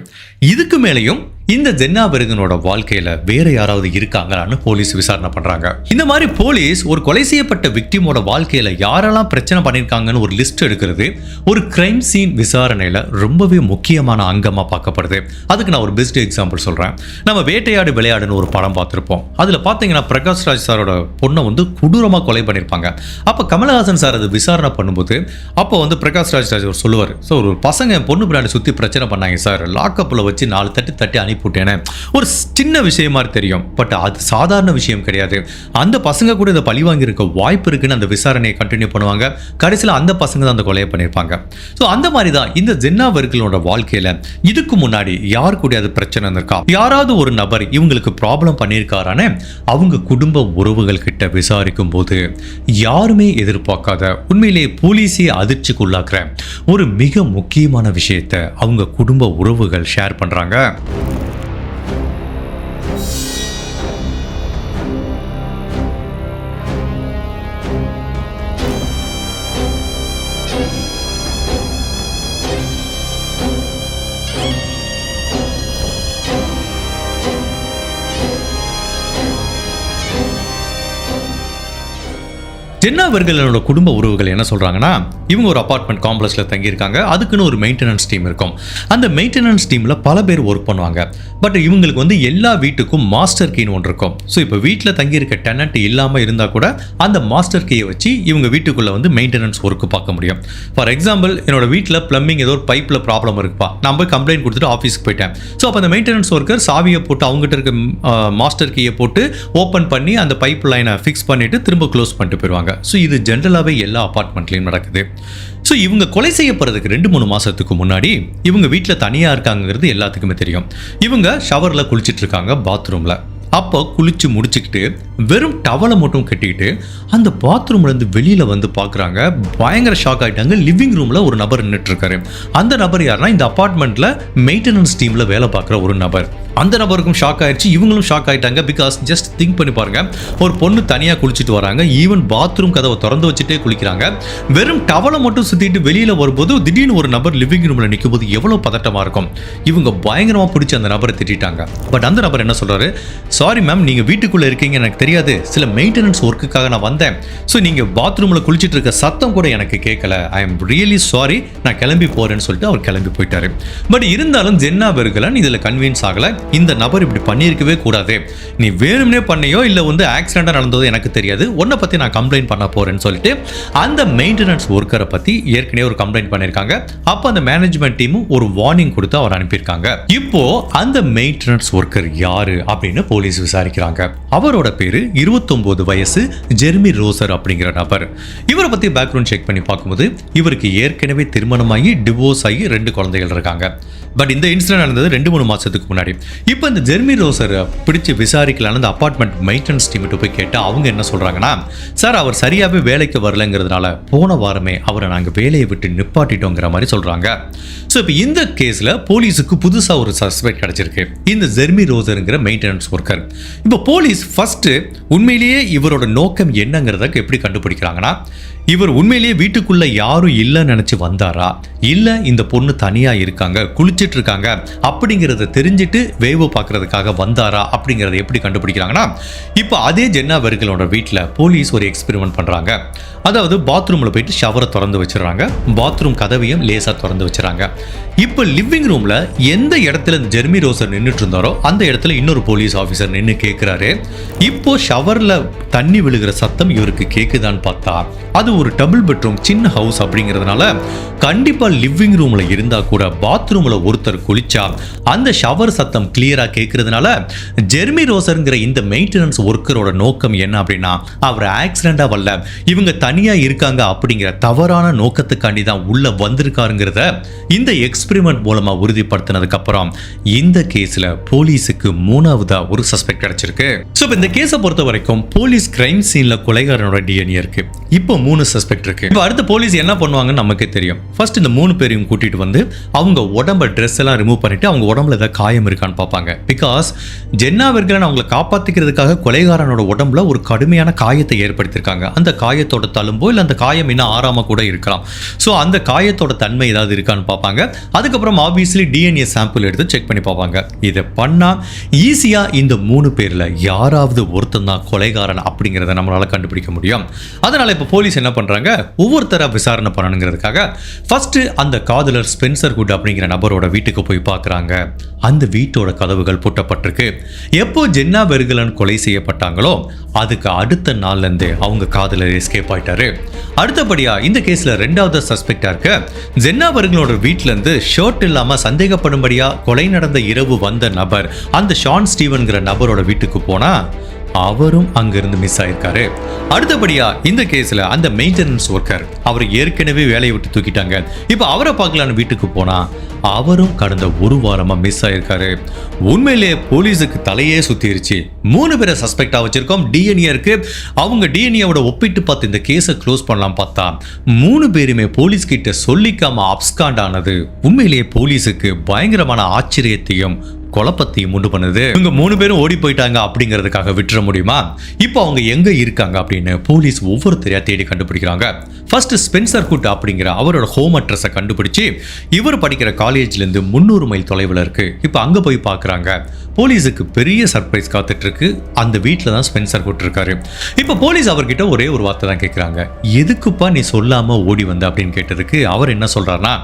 இதுக்கு மேலேயும் இந்த ஜென்னா பெர்கலனோட வாழ்க்கையில வேற யாராவது இருக்காங்களான்னு போலீஸ் விசாரணை பண்றாங்க. இந்த மாதிரி போலீஸ் ஒரு கொலை செய்யப்பட்ட விக்டிமோட வாழ்க்கையில யாரெல்லாம் பிரச்சனை பண்ணிருக்காங்கன்னு ஒரு லிஸ்ட் எடுக்கிறது ஒரு கிரைம் சீன் விசாரணையில ரொம்பவே முக்கியமான அங்கமா பார்க்கப்படுது. அதுக்கு நான் ஒரு பெஸ்ட் எக்ஸாம்பிள் சொல்றேன். நம்ம வேட்டையாடு விளையாடுன்னு ஒரு படம் பார்த்திருப்போம். அதுல பாத்தீங்கன்னா பிரகாஷ் ராஜ் சாரோட பொண்ணை வந்து கொடூரமா கொலை பண்ணிருப்பாங்க. அப்ப கமலஹாசன் சார் அது விசாரணை பண்ணும்போது அப்போ வந்து பிரகாஷ் ராஜ் சொல்லுவார், ஸோ ஒரு பசங்க பொண்ணு பின்னாடி சுத்தி பிரச்சனை பண்ணாங்க சார், லாக்அப்ல வச்சு 4 தட்டி அனுப்பிவிட்டேன். ஒரு சின்ன விஷயம் மாதிரி தெரியும், பட் அது சாதாரண விஷயம் கிடையாது. அந்த பசங்க கூட இதை பழி வாங்கி இருக்க வாய்ப்பு இருக்குன்னு அந்த விசாரணையை கண்டினியூ பண்ணுவாங்க. கடைசியில் அந்த பசங்க தான் அந்த கொலையை பண்ணியிருப்பாங்க. ஸோ அந்த மாதிரி தான் இந்த ஜென்னா பெர்கலனோட வாழ்க்கையில இதுக்கு முன்னாடி யார் கூட அது பிரச்சனை இருக்கா, யாராவது ஒரு நபர் இவங்களுக்கு ப்ராப்ளம் பண்ணியிருக்காரானே அவங்க குடும்ப உறவுகள் கிட்ட விசாரிக்கும் போது யாருமே எதிர்பார்க்காத உண்மையிலேயே போலீஸே அதிர்ச்சிக்குள்ளாக்குற ஒரு மிக முக்கியமான விஷயத்தை அவங்க குடும்ப உறவுகள் ஷேர் பண்றாங்க. ஜென்னா வெர்கலனோட குடும்ப உறவுகள் என்ன சொல்றாங்கன்னா, இவங்க ஒரு அபார்ட்மெண்ட் காம்ப்ளெக்ஸ்ல தங்கியிருக்காங்க. அதுக்குன்னு ஒரு மெயின்டெனன்ஸ் டீம் இருக்கும். அந்த மெயின்டெனன்ஸ் டீம்ல பல பேர் ஒர்க் பண்ணுவாங்க. பட் இவங்களுக்கு வந்து எல்லா வீட்டுக்கும் மாஸ்டர் கீன்னு ஒன்று இருக்கும். ஸோ இப்போ வீட்டில் தங்கியிருக்க டெனன்ட் இல்லாமல் இருந்தால் கூட அந்த மாஸ்டர் கீயை வச்சு இவங்க வீட்டுக்குள்ள வந்து மெயின்டெனன்ஸ் ஒர்க்கு பார்க்க முடியும். ஃபார் எக்ஸாம்பிள், என்னோட வீட்டில் பிளம்பிங் ஏதோ ஒரு பைப்பில் ப்ராப்ளம் இருக்குப்பா, நான் போய் கம்ப்ளைண்ட் கொடுத்துட்டு ஆஃபீஸ்க்கு போயிட்டேன். ஸோ அப்போ அந்த மெயின்டெனன்ஸ் ஒர்க்கர் சாவியை போட்டு அவங்ககிட்ட இருக்க மாஸ்டர் கீயை போட்டு ஓப்பன் பண்ணி அந்த பைப் லைனை ஃபிக்ஸ் பண்ணிட்டு திரும்ப க்ளோஸ் பண்ணிட்டு போயிடுவாங்க. ஸோ இது ஜென்ரலாகவே எல்லா அபார்ட்மெண்ட்லையும் நடக்குது. ஸோ இவங்க கொலை செய்யப்படுறதுக்கு 2-3 மாதத்துக்கு முன்னாடி இவங்க வீட்டில் தனியாக இருக்காங்கிறது எல்லாத்துக்குமே தெரியும். இவங்க ஷவரில் குளிச்சுட்டு இருக்காங்க பாத்ரூமில். அப்போ குளிச்சு முடிச்சுக்கிட்டு வெறும் டவலை மட்டும் கட்டிக்கிட்டு அந்த பாத்ரூம்லேருந்து வெளியில் வந்து பார்க்குறாங்க. பயங்கர ஷாக் ஆகிட்டாங்க. லிவிங் ரூமில் ஒரு நபர் நின்றுட்டு இருக்காரு. அந்த நபர் யாருன்னா, இந்த அப்பார்ட்மெண்ட்டில் மெயின்டெனன்ஸ் டீமில் வேலை பார்க்குற ஒரு நபர். அந்த நபருக்கும் ஷாக் ஆயிடுச்சு, இவங்களும் ஷாக் ஆகிட்டாங்க. பிகாஸ் ஜஸ்ட் திங்க் பண்ணி பாருங்க, ஒரு பொண்ணு தனியாக குளிச்சுட்டு வராங்க, ஈவன் பாத்ரூம் கதவை திறந்து வச்சுட்டே குளிக்கிறாங்க. வெறும் டவலை மட்டும் சுற்றிட்டு வெளியில் வரும்போது திடீர்னு ஒரு நபர் லிவிங் ரூமில் நிற்கும் போது எவ்வளோ பதட்டமாக இருக்கும். இவங்க பயங்கரமாக பிடிச்சி அந்த நபரை திட்டாங்க. பட் அந்த நபர் என்ன சொல்கிறாரு, சாரி மேம், நீங்கள் வீட்டுக்குள்ளே இருக்கீங்க, எனக்கு தெரியாது, சில மெயின்டெனன்ஸ் ஒர்க்குக்காக நான் வந்தேன். ஸோ நீங்கள் பாத்ரூமில் குளிச்சுட்டு இருக்க சத்தம் கூட எனக்கு கேட்கல, ஐ எம் ரியலி சாரி, நான் கிளம்பி போகிறேன்னு சொல்லிட்டு அவர் கிளம்பி போயிட்டாரு. பட் இருந்தாலும் ஜென்னா வெர்கலன் இதில் கன்வின்ஸ் ஆகலை. இந்த நபர் இப்படி பண்ணியிருக்கவே கூடாது, நீ வேணும்னே பண்ணியோ இல்லை வந்து ஆக்சிடென்ட்டாக நடந்ததோ எனக்கு தெரியாது, உன்னை பற்றி நான் கம்ப்ளைண்ட் பண்ண போகிறேன்னு சொல்லிட்டு அந்த மெயின்டெனன்ஸ் ஒர்க்கரை பற்றி ஏற்கனவே ஒரு கம்ப்ளைண்ட் பண்ணியிருக்காங்க. அப்போ அந்த மேனேஜ்மெண்ட் டீமும் ஒரு வார்னிங் கொடுத்து அவர் அனுப்பியிருக்காங்க. இப்போ அந்த மெயின்டெனன்ஸ் ஒர்க்கர் யாரு அப்படின்னு போலீஸ் விசாரிக்கிறாங்க. அவரோட பேரு 29 வயசு ஜெர்மி ரோசர் அப்படிங்கிற நபர். இவரை பத்தி பேக்ரவுண்ட் செக் பண்ணி பார்க்கும்போது இவருக்கு ஏற்கனவே திருமணமாகி டிவோர்ஸ் ஆகி 2 குழந்தைகள் இருக்காங்க. பட் இந்த இன்சிடென்ட் நடந்தது 2-3 மாசத்துக்கு முன்னாடி. இப்போ இந்த ஜெர்மி ரோசர் பிடிச்சி விசாரிக்கலான்னு அந்த அபார்ட்மெண்ட் மெயின்டெனன்ஸ் டீம் போய் கேட்டால் அவங்க என்ன சொல்றாங்கன்னா, சார் அவர் சரியாகவே வேலைக்கு வரலங்கிறதுனால போன வாரமே அவரை நாங்கள் வேலையை விட்டு நிப்பாட்டிட்டோங்கிற மாதிரி சொல்றாங்க. ஸோ இப்போ இந்த கேஸில் போலீஸுக்கு புதுசாக ஒரு சஸ்பெக்ட் கிடைச்சிருக்கு, இந்த ஜெர்மி ரோசருங்கிற மெயின்டெனன்ஸ் ஒர்க்கர். இப்போ போலீஸ் ஃபர்ஸ்ட் உண்மையிலேயே இவரோட நோக்கம் என்னங்கிறத எப்படி கண்டுபிடிக்கிறாங்கன்னா, இவர் உண்மையிலேயே வீட்டுக்குள்ள யாரும் இல்லைன்னு நினைச்சு வந்தாரா, இல்ல இந்த பொண்ணு தனியா இருக்காங்க குளிச்சிட்டு இருக்காங்க அப்படிங்கறத தெரிஞ்சிட்டு வேவு பார்க்கறதுக்காக வந்தாரா அப்படிங்கறத எப்படி கண்டுபிடிக்கிறாங்கன்னா, இப்போ அதே ஜென்னா வெர்கலனோட வீட்டில் போலீஸ் ஒரு எக்ஸ்பெரிமெண்ட் பண்றாங்க. அதாவது பாத்ரூம்ல போயிட்டு ஷவரை திறந்து வச்சிடறாங்க, பாத்ரூம் கதவையும் லேசா திறந்து வச்சிடறாங்க. இப்போ லிவிங் ரூம்ல எந்த இடத்துல ஜெர்மி ரோசர் நின்றுட்டு இருந்தாரோ அந்த இடத்துல இன்னொரு போலீஸ் ஆஃபீஸர் நின்று கேட்கிறாரு. இப்போ ஷவர்ல தண்ணி விழுகிற சத்தம் இவருக்கு கேக்குதான்னு பார்த்தா அது ஒரு டபுள் பெட்ரூம் சின்ன ஹவுஸ் அப்படிங்கிறதுனால கண்டிப்பா லிவிங் ரூம்ல இருந்தா கூட பாத்ரூம்ல ஒருத்தர் குளிச்சா அந்த ஷவர் சத்தம் கிளியரா கேட்கறதுனால ஜெர்மி ரோசர்ங்கிற இந்த மெயின்டெனன்ஸ் ஒர்க்கரோட நோக்கம் என்ன அப்படின்னா, அவர் ஆக்சிடென்டா வரல, இவங்க தனியா இருக்காங்க அப்படிங்கிற தவறான நோக்கத்துக்காண்டி தான் உள்ள வந்திருக்காருங்கிறத இந்த எக்ஸ்பெரிமெண்ட் மூலமா உறுதிப்படுத்தினதுக்கு அப்புறம் இந்த கேஸ்ல போலீஸுக்கு 3ஆவதா ஒரு சஸ்பெக்ட் கிடைச்சிருக்கு. சோ இந்த கேஸை பொறுத்த வரைக்கும் போலீஸ் கிரைம் சீன்ல கொலைகாரனோட டிஎன்ஏ இருக்கு. இப்போ 3 சஸ்பெக்ட் இருக்கு. இப்போ அடுத்த போலீஸ் என்ன பண்ணுவாங்கன்னு நமக்கு தெரியும். ஃபர்ஸ்ட் இந்த 3 பேரையும் கூட்டிட்டு வந்து அவங்க உடம்ப ட்ரெஸ் எல்லாம் ரிமூவ் பண்ணிட்டு அவங்க உடம்புல ஏதாவது காயம் இருக்கான்னு பார்ப்பாங்க. பிகாஸ் ஜென்னா வெர்கலன் அவங்களை காப்பாத்திக்கிறதுக்காக கொலைகாரனோட உடம்புல ஒரு கடுமையான காயத்தை ஏற்படுத்தியிருக்காங்க. அந்த காயத்தோட தழும்போ இல்லை அந்த காயம் இன்னும் ஆறாம கூட இருக்கலாம். ஸோ அந்த காயத்தோட தன்மை ஏதாவது இருக்கான்னு பார்ப்பாங்க. அதுக்கப்புறம் ஆப்வியஸ்லி டிஎன்ஏ சாம்பிள் எடுத்து செக் பண்ணி பார்ப்பாங்க. இதை பண்ணா ஈஸியா இந்த 3 பேர்ல யாராவது ஒருத்தன் தான் கொலைகாரன் அப்படிங்கிறத நம்மளால கண்டுபிடிக்க முடியும். அதனால இப்போ போலீஸ் என்ன பண்றாங்க, ஒவ்வொருத்தரா விசாரணை பண்ணணுங்கிறதுக்காக ஃபர்ஸ்ட் அந்த காதலர் ஸ்பென்சர் குட் அப்படிங்கிற நபரோட வீட்டுக்கு போய் பார்க்குறாங்க. அந்த வீட்டோட கதவுகள் பூட்டப்பட்டிருக்கு. எப்போ ஜென்னா வெர்கலன் கொலை செய்யப்பட்டாங்களோ அதுக்கு அடுத்த நாள்ல இருந்து அவங்க காதலர் எஸ்கேப் ஆயிட்டாரு. அடுத்தபடியா இந்த கேஸ்ல 2வது சஸ்பெக்டா இருக்க ஜென்னா வெர்கலனோட வீட்டுல இருந்து ஷர்ட் இல்லாம சந்தேகப்படும்படியா கொலை நடந்த இரவு வந்த நபர் அந்த ஷான் ஸ்டீவன்கிற நபரோட வீட்டுக்கு போனா அவரும் அங்கிருந்து மிஸ் ஆயிருக்காரு. அடுத்தபடியா இந்த கேஸ்ல அந்த மெயின்டெனன்ஸ் ஒர்க்கர் அவர் ஏற்கனவே வேலையை விட்டு தூக்கிட்டாங்க. இப்போ அவரை பார்க்கலான்னு வீட்டுக்கு போனா அவரும் கடந்த 1 வாரமா மிஸ் ஆயிருக்காரு. உண்மையிலே போலீஸுக்கு தலையே சுத்திருச்சு. 3 பேரை சஸ்பெக்டா வச்சிருக்கோம். டிஎன்ஏ இருக்கு. அவங்க டிஎன்ஏவோட ஒப்பிட்டு பார்த்து இந்த கேஸை க்ளோஸ் பண்ணலாம் பார்த்தா 3 பேருமே போலீஸ் கிட்ட சொல்லிக்காம அப்ஸ்காண்ட் ஆனது உண்மையிலேயே போலீஸுக்கு பயங்கரமான ஆச்சரியத்தையும் குழப்பத்தையும் உண்டு பண்ணுது. இவங்க 3 பேரும் ஓடி போயிட்டாங்க அப்படிங்கிறதுக்காக விட்டுற முடியுமா? இப்போ அவங்க எங்க இருக்காங்க அப்படின்னு போலீஸ் ஒவ்வொருத்தரையா தேடி கண்டுபிடிக்கிறாங்க. ஃபர்ஸ்ட் ஸ்பென்சர் குட் அப்படிங்கிற அவரோட ஹோம் அட்ரஸை கண்டுபிடிச்சு இவர் படிக்கிற காலேஜ்ல இருந்து 300 மைல் தொலைவில் இருக்கு. இப்போ அங்க போய் பார்க்குறாங்க. போலீஸுக்கு பெரிய சர்ப்ரைஸ் காத்துட்டு இருக்கு. அந்த வீட்டில் தான் ஸ்பென்சர் கூட்டிருக்காரு. இப்போ போலீஸ் அவர்கிட்ட ஒரே ஒரு வார்த்தை தான் கேட்குறாங்க, எதுக்குப்பா நீ சொல்லாமல் ஓடி வந்த அப்படின்னு கேட்டதுக்கு அவர் என்ன சொல்கிறாருன்னா,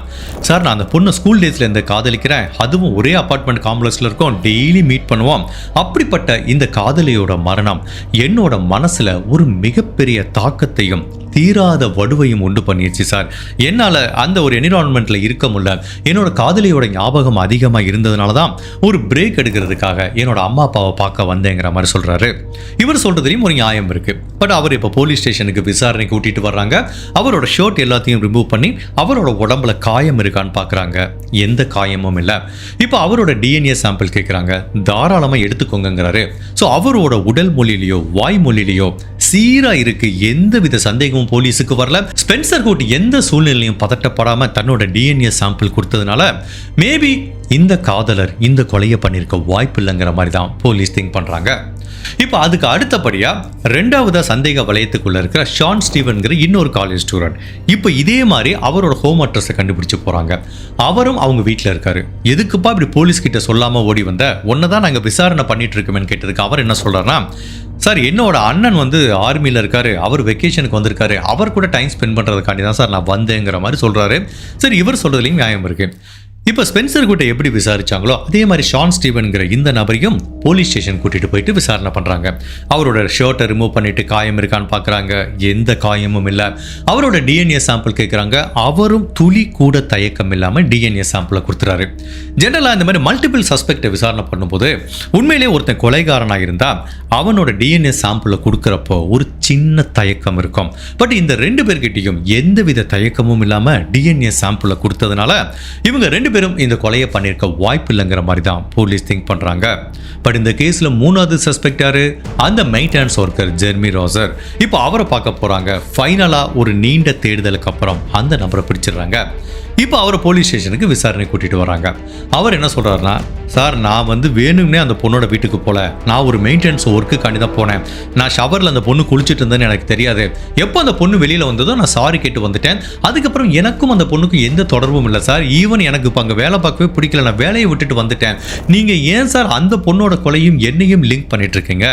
சார் நான் அந்த பொண்ணை ஸ்கூல் டேஸில் இருந்து காதலிக்கிறேன், அதுவும் ஒரே அப்பார்ட்மெண்ட் காம்ப்ளெக்ஸில் இருக்கோம், டெய்லி மீட் பண்ணுவோம். அப்படிப்பட்ட இந்த காதலியோட மரணம் என்னோட மனசில் ஒரு மிகப்பெரிய தாக்கத்தையும் தீராத வடுவையும் உண்டு பண்ணிடுச்சு சார். என்னால் அந்த ஒரு என்விரான்மெண்ட்டில் இருக்க முடியல. என்னோட காதலியோட ஞாபகம் அதிகமாக இருந்ததுனால தான் ஒரு பிரேக் எடுக்கிறதுக்காக என்னோட அம்மா அப்பாவை பார்க்க வந்தேங்கிற மாதிரி சொல்கிறாரு. இவர் சொல்கிறதுலையும் ஒரு நியாயம் இருக்குது. பட் அவர் இப்போ போலீஸ் ஸ்டேஷனுக்கு விசாரணை கூட்டிகிட்டு வர்றாங்க. அவரோட ஷர்ட் எல்லாத்தையும் ரிமூவ் பண்ணி அவரோட உடம்புல காயம் இருக்கான்னு பார்க்குறாங்க. எந்த காயமும் இல்லை. இப்போ அவரோட டிஎன்ஏ சாம்பிள் கேட்குறாங்க. தாராளமாக எடுத்துக்கோங்கிறாரு. ஸோ அவரோட உடல் மொழியிலையோ வாய் மொழியிலையோ சீராக இருக்கு. எந்த வித சந்தேகமும் போலீஸுக்கு வரல. ஸ்பென்சர் கோட் எந்த சூழ்நிலையும் பதட்டப்படாம தன்னோட டிஎன்ஏ சாம்பிள் கொடுத்ததுனால மேபி இந்த காதலர் இந்த கொலையை பண்ணியிருக்க வாய்ப்பு இல்லைங்கிற மாதிரி தான் போலீஸ் திங்க் பண்றாங்க. இப்போ அதுக்கு அடுத்தபடியா ரெண்டாவதா சந்தேக வளையத்துக்குள்ள இருக்கிற ஷான் ஸ்டீவன்கிற இன்னொரு காலேஜ் ஸ்டூடெண்ட் இப்போ இதே மாதிரி அவரோட ஹோம் அட்ரஸை கண்டுபிடிச்சு போறாங்க. அவரும் அவங்க வீட்டில் இருக்காரு. எதுக்குப்பா இப்படி போலீஸ் கிட்ட சொல்லாம ஓடி வந்த, ஒன்னதான் நாங்கள் விசாரணை பண்ணிட்டு இருக்கோம்னு கேட்டதுக்கு அவர் என்ன சொல்றாருன்னா, சார் என்னோட அண்ணன் வந்து ஆர்மியில் இருக்காரு, அவர் வெக்கேஷனுக்கு வந்திருக்காரு, அவர் கூட டைம் ஸ்பெண்ட் பண்ணுறதுக்காண்டி தான் சார் நான் வந்தேங்கிற மாதிரி சொல்கிறாரு. சரி, இவர் சொல்கிறதுலையும் நியாயம் இருக்குது. இப்போ ஸ்பென்சர் கிட்ட எப்படி விசாரிச்சாங்களோ அதே மாதிரி ஷான் ஸ்டீவன்கிற இந்த நபரையும் போலீஸ் ஸ்டேஷன் கூட்டிட்டு போயிட்டு விசாரணை பண்றாங்க. அவரோட ஷர்ட்டை ரிமூவ் பண்ணிட்டு காயம் இருக்கான்னு பார்க்குறாங்க. எந்த காயமும் இல்லை. அவரோட டிஎன்ஏ சாம்பிள் கேட்குறாங்க. அவரும் துளி கூட தயக்கம் இல்லாமல் டிஎன்ஏ சாம்பிளை கொடுத்துறாரு. ஜென்ரலாக இந்த மாதிரி மல்டிபிள் சஸ்பெக்டை விசாரணை பண்ணும்போது உண்மையிலே ஒருத்தன் கொலைகாரனாக இருந்தால் அவனோட டிஎன்ஏ சாம்பிளை கொடுக்குறப்போ ஒரு சின்ன தயக்கம் இருக்கும். பட் இந்த ரெண்டு பேர்கிட்டையும் எந்தவித தயக்கமும் இல்லாமல் டிஎன்ஏ சாம்பிளை கொடுத்ததுனால இவங்க ரெண்டு பேரும் இந்த கொலையை பண்ணியிருக்க வாய்ப்பு இல்லைங்கிற மாதிரி தான் போலீஸ் திங்க் பண்றாங்க. பட் இந்த கேஸ்ல மூணாவது சஸ்பெக்ட் யாரு? அந்த மெயின்டெனன்ஸ் ஒர்க்கர் ஜெர்மி ரோசர். இப்போ அவரை பார்க்க போறாங்க. ஃபைனலா ஒரு நீண்ட தேடுதலுக்கு அப்புறம் அந்த நபரை பிடிச்சிடுறாங்க. இப்போ அவரை போலீஸ் ஸ்டேஷனுக்கு விசாரணை கூட்டிட்டு வராங்க. அவர் என்ன சொல்றாருன்னா, சார் நான் வந்து வேணும்னே அந்த பொண்ணோட வீட்டுக்கு போல, நான் ஒரு மெயின்டெனன்ஸ் ஒர்க்குக்காண்டி தான் போனேன். நான் ஷவரில் அந்த பொண்ணு குளிச்சுட்டு இருந்தேன்னு எனக்கு தெரியாது. எப்போ அந்த பொண்ணு வெளியில் வந்ததோ நான் சாரி கேட்டு வந்துட்டேன். அதுக்கப்புறம் எனக்கும் அந்த பொண்ணுக்கும் எந்த தொடர்பும் இல்லை சார். ஈவன் எனக்கு இப்போ அங்கே வேலை பார்க்கவே பிடிக்கல, நான் வேலையை விட்டுட்டு வந்துட்டேன். நீங்கள் ஏன் சார் அந்த பொண்ணோட கொலையும் என்னையும் லிங்க் பண்ணிட்டு இருக்கீங்க?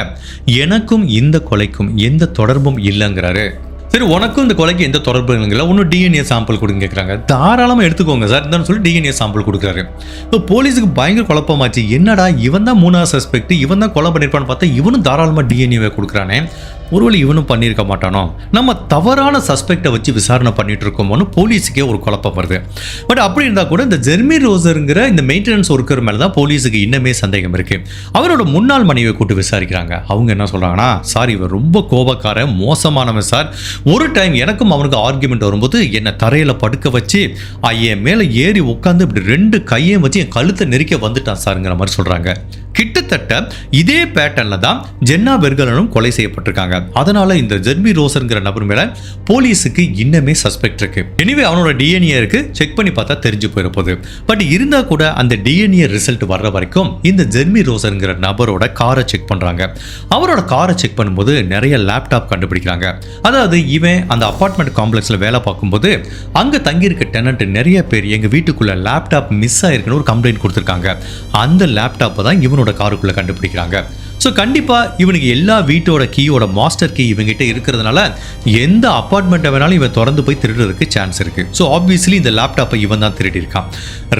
எனக்கும் இந்த கொலைக்கும் எந்த தொடர்பும் இல்லைங்கிறாரு. சரி, உனக்கும் இந்த கொலைக்கு எந்த தொடர்பு இல்லைங்களா, ஒன்றும் டிஎன்ஏ சாம்பிள் கொடுங்க கேட்குறாங்க. தாராளமாக எடுத்துக்கோங்க சார் இருந்தாலும் சொல்லி டிஎன்ஏ சாம்பிள் கொடுக்குறாரு. இப்போ போலீஸுக்கு பயங்கர குழப்பமாச்சு. என்னடா இவன் தான் மூணாவது சஸ்பெக்ட், இவன் தான் கொலை பண்ணியிருப்பான்னு பார்த்தா இவனும் தாராளமாக டிஎன்ஏவை கொடுக்குறானே, ஒருவேளை இவனும் பண்ணியிருக்க மாட்டானோ, நம்ம தவறான சஸ்பெக்டை வச்சு விசாரணை பண்ணிட்டு இருக்கோமோன்னு போலீஸுக்கே ஒரு குழப்பம் வருது. பட் அப்படி இருந்தால் கூட இந்த ஜெர்மி ரோசருங்கிற இந்த மெயின்டெனன்ஸ் ஒர்க்கர் மேலே தான் போலீஸுக்கு இன்னமே சந்தேகம் இருக்கு. அவரோட முன்னாள் மனைவியை கூட்டு விசாரிக்கிறாங்க. அவங்க என்ன சொல்றாங்கன்னா, சார் இவர் ரொம்ப கோபக்கார மோசமானவன் சார். ஒரு டைம் எனக்கும் அவனுக்கு ஆர்குமெண்ட் வரும்போது என்னை தரையில் படுக்க வச்சு என் மேலே ஏறி உட்காந்து இப்படி ரெண்டு கையையும் வச்சு என் கழுத்தை நெரிக்க வந்துட்டான் சாருங்கிற மாதிரி சொல்றாங்க. கிட்டத்தட்ட இதே பேட்டர்ன்ல தான் ஜென்னா பெர்கலனும் கொலை செய்யப்பட்டிருக்காங்க. அதனால இந்த ஜெர்மி ரோசர்ங்கிற நபர் மேல போலீஸுக்கு இன்னமே சஸ்பெக்ட் இருக்கு. எனிவே அவனோட டிஎன்ஏ இருக்கு, செக் பண்ணி பார்த்தா தெரிஞ்சு போயிருப்போது. பட் இருந்தா கூட அந்த டிஎன்ஏ ரிசல்ட் வர்ற வரைக்கும் இந்த ஜெர்மி ரோசர்ங்கிற நபரோட காரை செக் பண்றாங்க. அவரோட காரை செக் பண்ணும்போது நிறைய லேப்டாப் கண்டுபிடிக்கிறாங்க. அதாவது இவன் அந்த அபார்ட்மெண்ட் காம்ப்ளெக்ஸ்ல வேலை பார்க்கும்போது அங்க தங்கியிருக்க டெனன்ட் நிறைய பேர் எங்க வீட்டுக்குள்ள லேப்டாப் மிஸ் ஆயிருக்குன்னு ஒரு கம்ப்ளைண்ட் கொடுத்துருக்காங்க. அந்த லேப்டாப்பை தான் இவனோட காருக்குள்ள கண்டுபிடிக்கிறாங்க. ஸோ கண்டிப்பாக இவனுக்கு எல்லா வீட்டோட கீயோட மாஸ்டர் கீ இவங்ககிட்ட இருக்கிறதுனால எந்த அப்பார்ட்மெண்ட்டை வேணாலும் இவன் திறந்து போய் திருடுறதுக்கு சான்ஸ் இருக்கு. ஸோ ஆப்வியஸ்லி இந்த லேப்டாப்பை இவன் தான் திருடி இருக்கான்.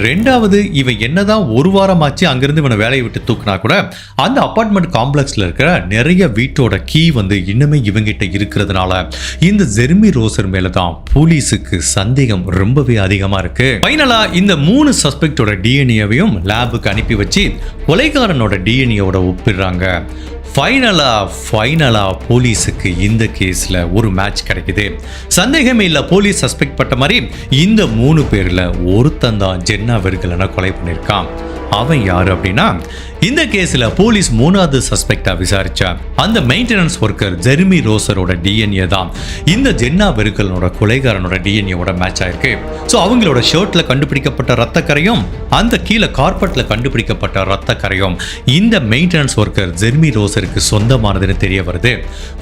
ரெண்டாவது, இவன் என்னதான் ஒரு வாரமாச்சு அங்கிருந்து இவனை வேலையை விட்டு தூக்குனா கூட அந்த அப்பார்ட்மெண்ட் காம்ப்ளெக்ஸ்ல இருக்கிற நிறைய வீட்டோட கீ வந்து இன்னுமே இவங்கிட்ட இருக்கிறதுனால இந்த ஜெர்மி ரோசர் மேல தான் போலீஸுக்கு சந்தேகம் ரொம்பவே அதிகமா இருக்கு. ஃபைனலா இந்த 3 சஸ்பெக்டோட டிஎன்ஏவையும் லேபுக்கு அனுப்பி வச்சு கொலைகாரனோட டிஎன்ஏவோட ஒப்பிடுறாங்க. ஃபைனலா போலீஸுக்கு இந்த கேஸ்ல ஒரு மேட்ச் கிடைக்குது. சந்தேகமே இல்லை, போலீஸ் சஸ்பெக்ட் பட்ட மாதிரி இந்த 3 பேர்ல ஒருத்தன் தான் ஜென்னா பெர்கலனை கொலை பண்ணியிருக்கான். அவன் யாரு அப்படின்னா, இந்த கேஸ்ல போலீஸ் 3வது சஸ்பெக்டா விசாரிச்சா அந்த மெயின்டெனன்ஸ் ஒர்க்கர் ஜெர்மி ரோசரோட டிஎன்ஏ தான் இந்த ஜென்னா பெர்கலனோட கொலைகாரனோட டிஎன்ஏவோட மேட்ச் ஆயிருக்கு. ஸோ அவங்களோட ஷர்ட்ல கண்டுபிடிக்கப்பட்ட ரத்தக்கரையும் அந்த கீழே கார்பெட்ல கண்டுபிடிக்கப்பட்ட ரத்தக்கரையும் இந்த மெயின்டெனன்ஸ் ஒர்க்கர் ஜெர்மி ரோசருக்கு சொந்தமானதுன்னு தெரிய வருது.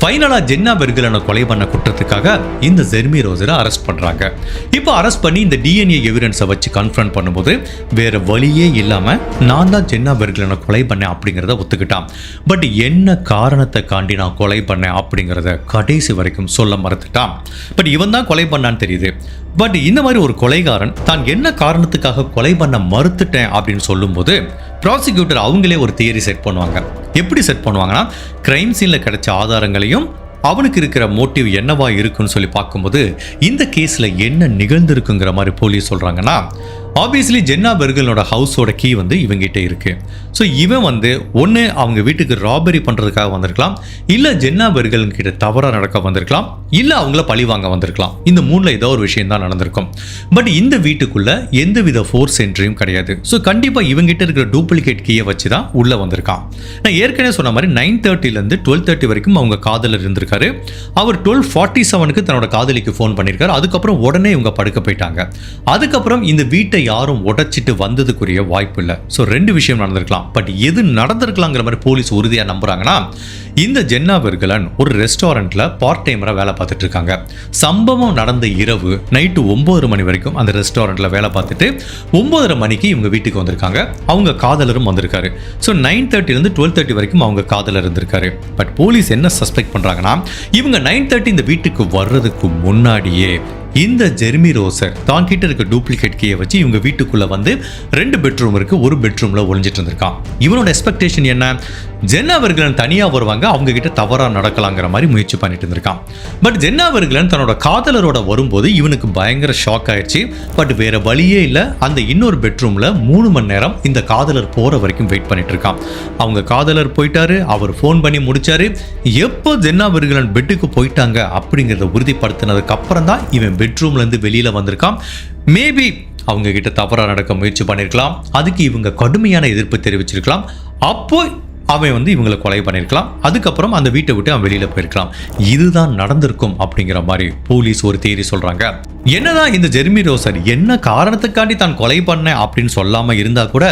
ஃபைனலா ஜென்னா பெர்கலனை கொலை பண்ண குற்றத்துக்காக இந்த ஜெர்மி ரோசரை அரெஸ்ட் பண்றாங்க. இப்போ அரெஸ்ட் பண்ணி இந்த டிஎன்ஏ எவிடன்ஸை வச்சு கன்ஃபரண்ட் பண்ணும்போது வேற வழியே இல்லாம நான் தான் ஜென்னா பெர்கலனை கொலை பண்ணேன் அப்படிங்கிறத ஒத்துக்கிட்டான். பட் என்ன காரணத்தை காண்டி நான் கொலை பண்ணேன் அப்படிங்கிறத கடைசி வரைக்கும் சொல்ல மறுத்துட்டான். பட் இவன் தான் கொலை பண்ணான்னு தெரியுது. பட் இந்த மாதிரி ஒரு கொலைகாரன் தான் என்ன காரணத்துக்காக கொலை பண்ண மறுத்துட்டேன் அப்படின்னு சொல்லும்போது ப்ராசிக்யூட்டர் அவங்களே ஒரு தியரி செட் பண்ணுவாங்க. எப்படி செட் பண்ணுவாங்கன்னா, கிரைம் சீனில் கிடைச்ச ஆதாரங்களையும் அவனுக்கு இருக்கிற மோட்டிவ் என்னவா இருக்குன்னு சொல்லி பார்க்கும்போது இந்த கேஸில் என்ன நிகழ்ந்திருக்குங்கிற மாதிரி போலீஸ் சொல்கிறாங்கன்னா, ஆப்வியஸ்லி ஜென்னா பெர்கலனோட ஹவுஸோட கீ வந்து இவங்கிட்ட இருக்கு. ஸோ இவன் வந்து ஒன்று அவங்க வீட்டுக்கு ராபரி பண்ணுறதுக்காக வந்திருக்கலாம், இல்லை ஜென்னா பெர்கலன் கிட்ட தவறாக நடக்க வந்திருக்கலாம், இல்லை அவங்கள பழி வாங்க வந்திருக்கலாம். இந்த மூணில் ஏதோ ஒரு விஷயம் தான் நடந்திருக்கும். பட் இந்த வீட்டுக்குள்ள எந்தவித ஃபோர்ஸ் என்ட்ரியும் கிடையாது. ஸோ கண்டிப்பாக இவங்கிட்ட இருக்கிற டூப்ளிகேட் கீயை வச்சு தான் உள்ளே வந்திருக்கான். நான் ஏற்கனவே சொன்ன மாதிரி 9:30 12:30 வரைக்கும் அவங்க காதலர் இருந்திருக்காரு. அவர் 12:47 தன்னோட காதலிக்கு ஃபோன் பண்ணியிருக்காரு. அதுக்கப்புறம் உடனே இவங்க படுக்க போயிட்டாங்க. அதுக்கப்புறம் இந்த வீட்டை யாரும் உடைச்சிட்டு வந்ததுக்குரிய வாய்ப்பு இல்லை. ஸோ ரெண்டு விஷயம் நடந்திருக்கலாம். பட் எது நடந்திருக்கலாங்கிற மாதிரி போலீஸ் உறுதியாக நம்புறாங்கன்னா, இந்த ஜென்னா பெர்கலன் ஒரு ரெஸ்டாரண்ட்ல பார்ட் டைமரா வேலை பார்த்துட்டு இருக்காங்க. சம்பவம் நடந்த இரவு நைட்டு 9 மணி வரைக்கும் அந்த ரெஸ்டாரண்ட்ல வேலை பார்த்துட்டு 9:30 மணிக்கு இவங்க வீட்டுக்கு வந்திருக்காங்க. அவங்க காதலரும் வந்திருக்காரு. ஸோ 9:30 12:30 வரைக்கும் அவங்க காதலர் இருந்திருக்காரு. பட் போலீஸ் என்ன சஸ்பெக்ட் பண்றாங்கன்னா, இவங்க 9:30 இந்த வீட்டுக்கு வர்றதுக்கு முன்னாடியே இந்த ஜெர்மி ரோசர் தான் கிட்ட இருக்க டூப்ளிகேட் கீயை வச்சு இவங்க வீட்டுக்குள்ள வந்து 2 பெட்ரூம் இருக்கு, ஒரு பெட்ரூம்ல ஒளிஞ்சிட்டு இருந்திருக்கான். இவனோட எக்ஸ்பெக்டேஷன் என்ன, ஜென்னா பெர்கலன் தனியா வருவாங்க, அவங்க கிட்ட தவறா நடக்கலாங்கிற மாதிரி முயற்சி பண்ணிட்டு இருந்திருக்கான். பட் ஜென்னா பெர்கலன் தன்னோட காதலரோட வரும்போது இவனுக்கு பயங்கர ஷாக் ஆயிடுச்சு. பட் வேற வழியே இல்லை, அந்த இன்னொரு பெட்ரூம்ல 3 மணி நேரம் இந்த காதலர் போற வரைக்கும் வெயிட் பண்ணிட்டு இருக்கான். அவங்க காதலர் போயிட்டாரு, அவர் ஃபோன் பண்ணி முடிச்சாரு. எப்போ ஜென்னா பெர்கலன் பெட்டுக்கு போயிட்டாங்க அப்படிங்கிறத உறுதிப்படுத்தினதுக்கு அப்புறம் தான் இவன் பெட்ரூம்ல இருந்து வெளியில வந்திருக்கான். மேபி அவங்க கிட்ட தவறா நடக்க முயற்சி பண்ணிருக்கலாம், அதுக்கு இவங்க கடுமையான எதிர்ப்பு தெரிவிச்சிருக்கலாம். அப்போ அவன் வந்து இவங்களை கொலை பண்ணியிருக்கலாம். அதுக்கப்புறம் அந்த வீட்டை விட்டு அவன் வெளியில போயிருக்கலாம். இதுதான் நடந்திருக்கும் அப்படிங்கிற மாதிரி போலீஸ் ஒரு தியரி சொல்றாங்க. என்னதான் இந்த ஜெர்மி ரோசர் என்ன காரணத்துக்காண்டி தான் கொலை பண்ண அப்படின்னு சொல்லாம இருந்தா கூட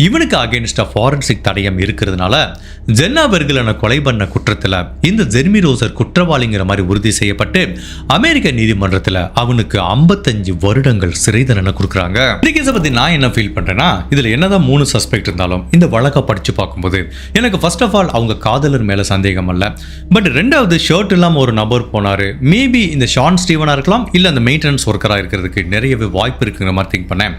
இவனுக்கு அகைன்ஸ்டா ஃபாரன்சிக் தடயம் இருக்கிறதுனால ஜென்னா பெர்கலனை கொலை பண்ண குற்றத்துல இந்த ஜெர்மி ரோசர் குற்றவாளிங்கிற மாதிரி உறுதி செய்யப்பட்டு அமெரிக்க நீதிமன்றத்துல அவனுக்கு 55 வருடங்கள் சிறை தண்டனை கொடுக்குறாங்க. இந்த கேஸை பத்தி நான் என்ன ஃபீல் பண்றேன்னா, இதுல என்னதான் 3 சஸ்பெக்ட் இருந்தாலும் இந்த வழக்கை படிச்சு பார்க்கும்போது எனக்கு ஃபர்ஸ்ட் ஆஃப் ஆல் அவங்க காதலர் மேல சந்தேகம் அல்ல. பட் ரெண்டாவது, ஷர்ட் இல்லாம ஒரு நபர் போனாரு. மேபி இந்த ஷான் ஸ்டீவனா இருக்கலாம், இல்ல அந்த மெயின்டெனன்ஸ் ஒர்க்கரா இருக்கிறதுக்கு நிறையவே வாய்ப்பு இருக்குங்கிற மாதிரி திங்க் பண்ணேன்.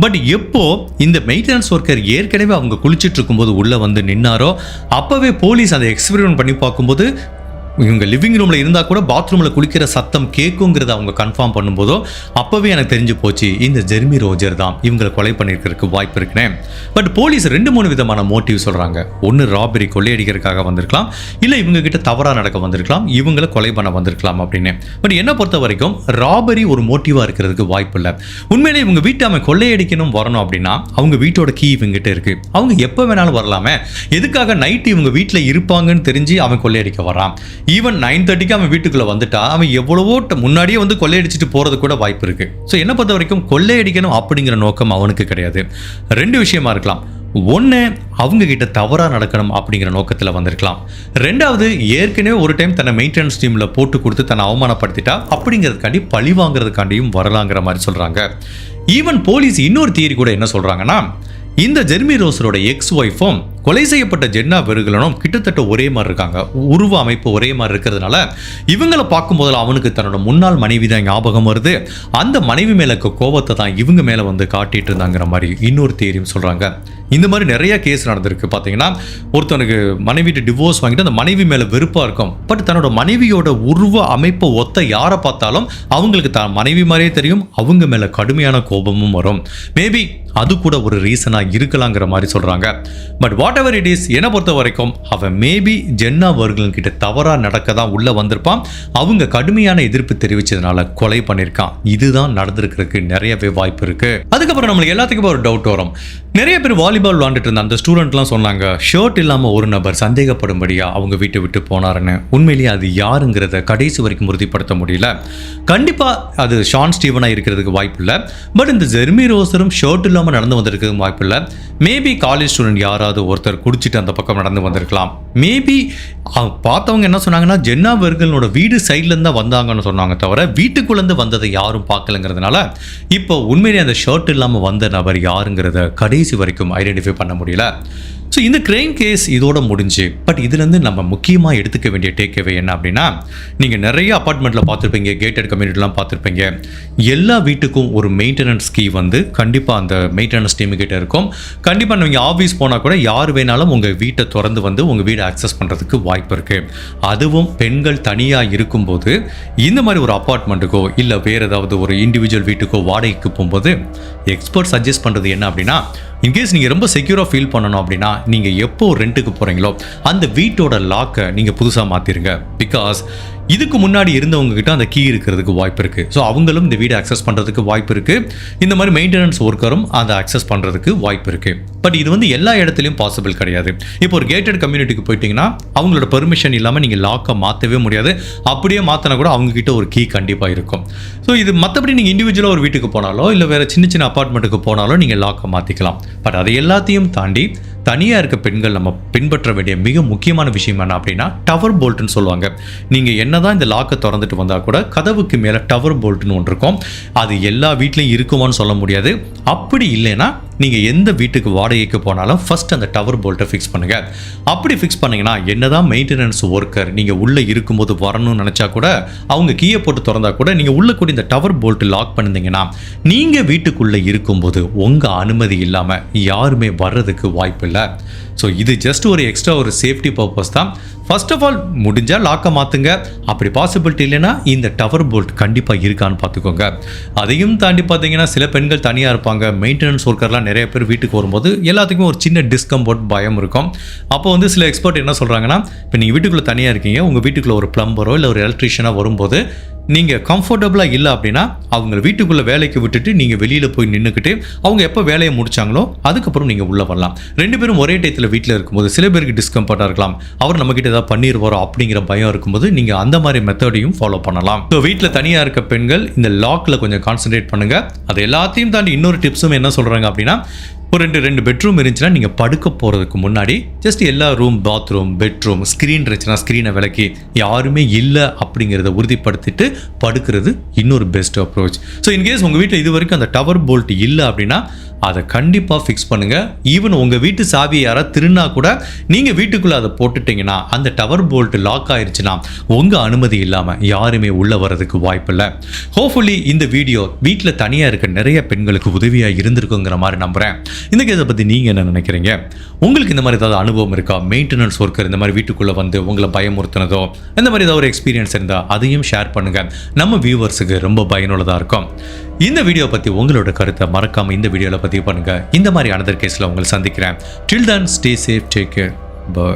பட் எப்போ இந்த மெயின்டெனன்ஸ் ஒர்க்கர் ஏற்கனவே அவங்க குளிச்சிட்டு இருக்கும்போது உள்ள வந்து நின்னாரோ அப்பவே போலீஸ் அதை எக்ஸ்பெரிமெண்ட் பண்ணி பார்க்கும்போது இவங்க லிவிங் ரூமில் இருந்தால் கூட பாத்ரூமில் குளிக்கிற சத்தம் கேட்குங்கிறத அவங்க கன்ஃபார்ம் பண்ணும்போதோ அப்போவே எனக்கு தெரிஞ்சு போச்சு இந்த ஜெர்மி ரோஜர் தான் இவங்களை கொலை பண்ணியிருக்கிறதுக்கு வாய்ப்பு இருக்குன்னு. பட் போலீஸ் 2-3 விதமான மோட்டிவ் சொல்கிறாங்க. ஒன்று ராபரி கொள்ளையடிக்கிறதுக்காக வந்திருக்கலாம், இல்லை இவங்க கிட்ட தவறாக நடக்க வந்திருக்கலாம், இவங்களை கொலை பண்ண வந்திருக்கலாம் அப்படின்னு. பட் என்னை பொறுத்த வரைக்கும் ராபரி ஒரு மோட்டிவாக இருக்கிறதுக்கு வாய்ப்பு இல்லை. உண்மையிலே இவங்க வீட்டை அவன் கொள்ளையடிக்கணும் வரணும் அப்படின்னா அவங்க வீட்டோட கீ இவங்ககிட்ட இருக்கு, அவங்க எப்போ வேணாலும் வரலாமே. எதுக்காக நைட்டு இவங்க வீட்டில் இருப்பாங்கன்னு தெரிஞ்சு அவன் கொள்ளையடிக்க வரான். ஈவன் 9:30 அவன் வீட்டுக்குள்ள வந்துட்டா அவன் எவ்வளவோ முன்னாடியே வந்து கொள்ளையடிச்சிட்டு போறது கூட வாய்ப்பு இருக்கு. ஸோ என்ன பொறுத்த வரைக்கும் கொள்ளையடிக்கணும் அப்படிங்கிற நோக்கம் அவனுக்கு கிடையாது. 2 விஷயமா இருக்கலாம். ஒன்று, அவங்க கிட்ட தவறா நடக்கணும் அப்படிங்கிற நோக்கத்தில் வந்திருக்கலாம். ரெண்டாவது, ஏற்கனவே ஒரு டைம் தன்னை மெயின்டெனன்ஸ் டீம்ல போட்டு கொடுத்து தன்னை அவமானப்படுத்திட்டா அப்படிங்கிறதுக்காண்டி பழி வாங்குறதுக்காண்டியும் வரலாங்கிற மாதிரி சொல்றாங்க. ஈவன் போலீஸ் இன்னொரு தியரி கூட என்ன சொல்றாங்கன்னா, இந்த ஜெர்மி ரோசரோட எக்ஸ் ஒய்ஃபும் கொலை செய்யப்பட்ட ஜென்னா பெர்கலனும் கிட்டத்தட்ட ஒரே மாதிரி இருக்காங்க. உருவ அமைப்பு ஒரே மாதிரி இருக்கிறதுனால இவங்களை பார்க்கும் போதில் அவனுக்கு தன்னோட முன்னாள் மனைவி தான் ஞாபகம் வருது. அந்த மனைவி மேல கோபத்தை தான் இவங்க மேல வந்து காட்டிட்டு இருந்தாங்கிற மாதிரி இன்னொரு தியரியும் சொல்றாங்க. இந்த மாதிரி நிறைய கேஸ் நடந்திருக்கு. பார்த்தீங்கன்னா ஒருத்தனுக்கு மனைவிட்டு டிவோர்ஸ் வாங்கிட்டு அந்த மனைவி மேல வெறுப்பா இருக்கும். பட் தன்னோட மனைவியோட உருவ அமைப்பை ஒத்த யாரை பார்த்தாலும் அவங்களுக்கு தான் மனைவி மாதிரியே தெரியும், அவங்க மேல கடுமையான கோபமும் வரும். மேபி அது கூட ஒரு ரீசனா இருக்கலாங்கிற மாதிரி சொல்றாங்க. But what ever it is, என்னை பொறுத்த வரைக்கும் அவன் மேபி ஜென்னா பெர்கலன் கிட்ட தவறா நடக்க தான் உள்ள வந்திருப்பான். அவங்க கடுமையான எதிர்ப்பு தெரிவிச்சதுனால கொலை பண்ணியிருக்கான். இதுதான் நடந்திருக்கிறதுக்கு நிறையவே வாய்ப்பு இருக்கு. அதுக்கப்புறம் நம்மளுக்கு எல்லாத்துக்குமே ஒரு டவுட் வரும். நிறைய பேர் வாலிபால் விளாண்டுட்டு இருந்த அந்த ஸ்டூடெண்ட்லாம் சொன்னாங்க, ஷர்ட் இல்லாம ஒரு நபர் சந்தேகப்படும்படியா அவங்க வீட்டை விட்டு போனாருன்னு. உண்மையிலேயே அது யாருங்கிறத கடைசி வரைக்கும் உறுதிப்படுத்த முடியல. கண்டிப்பா அது ஷான் ஸ்டீவனா இருக்கிறதுக்கு வாய்ப்பு இல்லை. பட் இந்த ஜெர்மி ரோசரும் ஷர்ட் இல்லாம நடந்து வந்திருக்கிறதுக்கு வாய்ப்பு இல்லை. மேபி காலேஜ் ஸ்டூடெண்ட் யாராவது ஒருத்தர் குடிச்சிட்டு அந்த பக்கம் நடந்து வந்திருக்கலாம். மேபி பார்த்தவங்க என்ன சொன்னாங்கன்னா, ஜென்னா பெர்கலனோட வீடு சைட்ல இருந்தா வந்தாங்கன்னு சொன்னாங்க, தவிர வீட்டுக்குள்ளேருந்து வந்ததை யாரும் பார்க்கலங்கிறதுனால இப்போ உண்மையிலேயே அந்த ஷர்ட் இல்லாம வந்த நபர் யாருங்கிறத கடைசி கடைசி வரைக்கும் ஐடென்டிஃபை பண்ண முடியல. ஸோ இந்த கிரைம் கேஸ் இதோட முடிஞ்சு. பட் இதுலேருந்து நம்ம முக்கியமாக எடுத்துக்க வேண்டிய டேக்அவே என்ன அப்படின்னா, நீங்கள் நிறைய அப்பார்ட்மெண்ட்டில் பார்த்துருப்பீங்க, கேட்டட் கம்யூனிட்டிலாம் பார்த்துருப்பீங்க. எல்லா வீட்டுக்கும் ஒரு மெயின்டெனன்ஸ் கீ வந்து கண்டிப்பாக அந்த மெயின்டெனன்ஸ் டீம் கிட்ட இருக்கும். கண்டிப்பாக நீங்கள் ஆஃபீஸ் போனால் கூட யார் வேணாலும் உங்கள் வீட்டை திறந்து வந்து உங்கள் வீடை ஆக்சஸ் பண்ணுறதுக்கு வாய்ப்பு இருக்குது. அதுவும் பெண்கள் தனியாக இருக்கும்போது இந்த மாதிரி ஒரு அப்பார்ட்மெண்ட்டுக்கோ இல்லை வேறு ஏதாவது ஒரு இண்டிவிஜுவல் வீட்டுக்கோ வாடகைக்கு போகும்போது எக்ஸ்பர்ட் சஜஸ்ட் பண்ணுறது என்ன அப்படின்னா, இன்கேஸ் நீங்கள் ரொம்ப செக்யூராக ஃபீல் பண்ணணும் அப்படின்னா நீங்கள் எப்போ ரெண்ட்டுக்கு போகிறீங்களோ அந்த வீட்டோட லாக்கை நீங்கள் புதுசாக மாற்றிருங்க. பிகாஸ் இதுக்கு முன்னாடி இருந்தவங்க கிட்ட அந்த கீ இருக்கிறதுக்கு வாய்ப்பு இருக்குது. ஸோ அவங்களும் இந்த வீடை அக்சஸ் பண்ணுறதுக்கு வாய்ப்பு இருக்குது. இந்த மாதிரி மெயின்டெனன்ஸ் ஒர்க்கரும் அதை அக்சஸ் பண்ணுறதுக்கு வாய்ப்பு இருக்குது. பட் இது வந்து எல்லா இடத்துலையும் பாசிபிள் கிடையாது. இப்போ ஒரு கேட்டட் கம்யூனிட்டிக்கு போயிட்டீங்கன்னா அவங்களோட பெர்மிஷன் இல்லாமல் நீங்கள் லாக்கை மாற்றவே முடியாது. அப்படியே மாற்றினா கூட அவங்கக்கிட்ட ஒரு கீ கண்டிப்பாக இருக்கும். ஸோ இது மற்றபடி நீங்கள் இண்டிவிஜுவலாக ஒரு வீட்டுக்கு போனாலோ இல்லை வேறு சின்ன சின்ன அப்பார்ட்மெண்ட்டுக்கு போனாலோ நீங்கள் லாக்கை மாற்றிக்கலாம். பட் அதை எல்லாத்தையும் தாண்டி தனியாக இருக்க பெண்கள் நம்ம பின்பற்ற வேண்டிய மிக முக்கியமான விஷயம் என்ன அப்படின்னா, டவர் போல்ட்னு சொல்லுவாங்க. நீங்கள் என்னதான் இந்த லாக்கை திறந்துட்டு வந்தால் கூட கதவுக்கு மேலே டவர் போல்ட்னு ஒன்று இருக்கும். அது எல்லா வீட்லையும் இருக்குமான்னு சொல்ல முடியாது. அப்படி இல்லைன்னா நீங்கள் எந்த வீட்டுக்கு வாடகைக்கு போனாலும் ஃபர்ஸ்ட் அந்த டவர் போல்ட்டை ஃபிக்ஸ் பண்ணுங்கள். அப்படி ஃபிக்ஸ் பண்ணிங்கன்னா என்னதான் மெயின்டெனன்ஸ் ஒர்க்கர் நீங்கள் உள்ளே இருக்கும்போது வரணும்னு நினச்சா கூட அவங்க கீயை போட்டு திறந்தா கூட நீங்கள் உள்ளே கூட இந்த டவர் போல்ட்டு லாக் பண்ணிருந்தீங்கன்னா நீங்கள் வீட்டுக்குள்ளே இருக்கும்போது உங்கள் அனுமதி இல்லாமல் யாருமே வர்றதுக்கு வாய்ப்பு இல்லை. ஸோ இது ஜஸ்ட் ஒரு எக்ஸ்ட்ரா ஒரு சேஃப்டி பர்பஸ் தான். ஃபர்ஸ்ட் ஆஃப் ஆல் முடிஞ்சால் லாக்கை மாற்றுங்க. அப்படி பாசிபிலிட்டி இல்லைன்னா இந்த டவர் போல்ட் கண்டிப்பாக இருக்கான்னு பார்த்துக்கோங்க. அதையும் தாண்டி பார்த்தீங்கன்னா சில பெண்கள் தனியாக இருப்பாங்க. மெயின்டெனன்ஸ் ஒர்க்கர்லாம் நிறைய பேர் வீட்டுக்கு வரும்போது எல்லாத்துக்குமே ஒரு சின்ன டிஸ்கம்ஃபர்ட் பயம் இருக்கும். அப்போ வந்து சில எக்ஸ்பர்ட் என்ன சொல்கிறாங்கன்னா, இப்போ நீங்கள் வீட்டுக்குள்ளே தனியாக இருக்கீங்க, உங்கள் வீட்டுக்குள்ளே ஒரு ப்ளம்பரோ இல்லை ஒரு எலக்ட்ரிஷியனாக வரும்போது நீங்கள் கம்ஃபர்டபுளாக இல்லை அப்படின்னா அவங்க வீட்டுக்குள்ளே வேலைக்கு விட்டுட்டு நீங்கள் வெளியில் போய் நின்றுக்கிட்டு அவங்க எப்போ வேலையை முடிச்சாங்களோ அதுக்கப்புறம் நீங்கள் உள்ளே வரலாம். ரெண்டு பேரும் ஒரே டயத்தில் வீட்டில் இருக்கும்போது சில பேருக்கு டிஸ்கம்ஃபர்ட்டாக இருக்கலாம். அவர் நம்மக்கிட்ட ஏதாவது பண்ணிடுவாரோ அப்படிங்கிற பயம் இருக்கும்போது நீங்கள் அந்த மாதிரி மெத்தடையும் ஃபாலோ பண்ணலாம். ஸோ வீட்டில் தனியாக இருக்க பெண்கள் இந்த லாக்கில் கொஞ்சம் கான்சன்ட்ரேட் பண்ணுங்கள். அது எல்லாத்தையும் தாண்டி இன்னொரு டிப்ஸும் என்ன சொல்கிறாங்க அப்படின்னா, ஒரு ரெண்டு பெட்ரூம் இருந்துச்சுன்னா நீங்கள் படுக்க போகிறதுக்கு முன்னாடி ஜஸ்ட் எல்லா ரூம், பாத்ரூம், பெட்ரூம், ஸ்க்ரீன் இருந்துச்சுன்னா ஸ்க்ரீனை விலக்கி யாருமே இல்லை அப்படிங்கிறத உறுதிப்படுத்திட்டு படுக்கிறது இன்னொரு பெஸ்ட் அப்ரோச். ஸோ இன்கேஸ் உங்கள் வீட்டில் இது வரைக்கும் அந்த டவர் போல்ட் இல்லை அப்படின்னா அதை கண்டிப்பாக ஃபிக்ஸ் பண்ணுங்கள். ஈவன் உங்கள் வீட்டு சாவியை யாராவது திருநா கூட நீங்கள் வீட்டுக்குள்ளே அதை போட்டுட்டிங்கன்னா அந்த டவர் போல்ட் லாக் ஆயிடுச்சுன்னா உங்கள் அனுமதி இல்லாமல் யாருமே உள்ளே வரதுக்கு வாய்ப்பு இல்லை. ஹோப்ஃபுல்லி இந்த வீடியோ வீட்டில் தனியாக இருக்க நிறைய பெண்களுக்கு உதவியாக இருந்திருக்குங்கிற மாதிரி நம்புகிறேன். இந்த கேஸை பற்றி நீங்கள் என்ன நினைக்கிறீங்க? உங்களுக்கு இந்த மாதிரி ஏதாவது அனுபவம் இருக்கா? மெயின்டெனன்ஸ் ஒர்க்கர் இந்த மாதிரி வீட்டுக்குள்ளே வந்து உங்களை பயமுறுத்தினதோ இந்த மாதிரி ஏதாவது ஒரு எக்ஸ்பீரியன்ஸ் இருந்தால் அதையும் ஷேர் பண்ணுங்கள். நம்ம வியூவர்ஸுக்கு ரொம்ப பயனுள்ளதாக இருக்கும். இந்த வீடியோ பற்றி உங்களோட கருத்தை மறக்காமல் இந்த வீடியோவில் பதிவு பண்ணுங்கள். இந்த மாதிரி அனதர் கேஸில் உங்களை சந்திக்கிறேன். Till then stay safe, take care, by.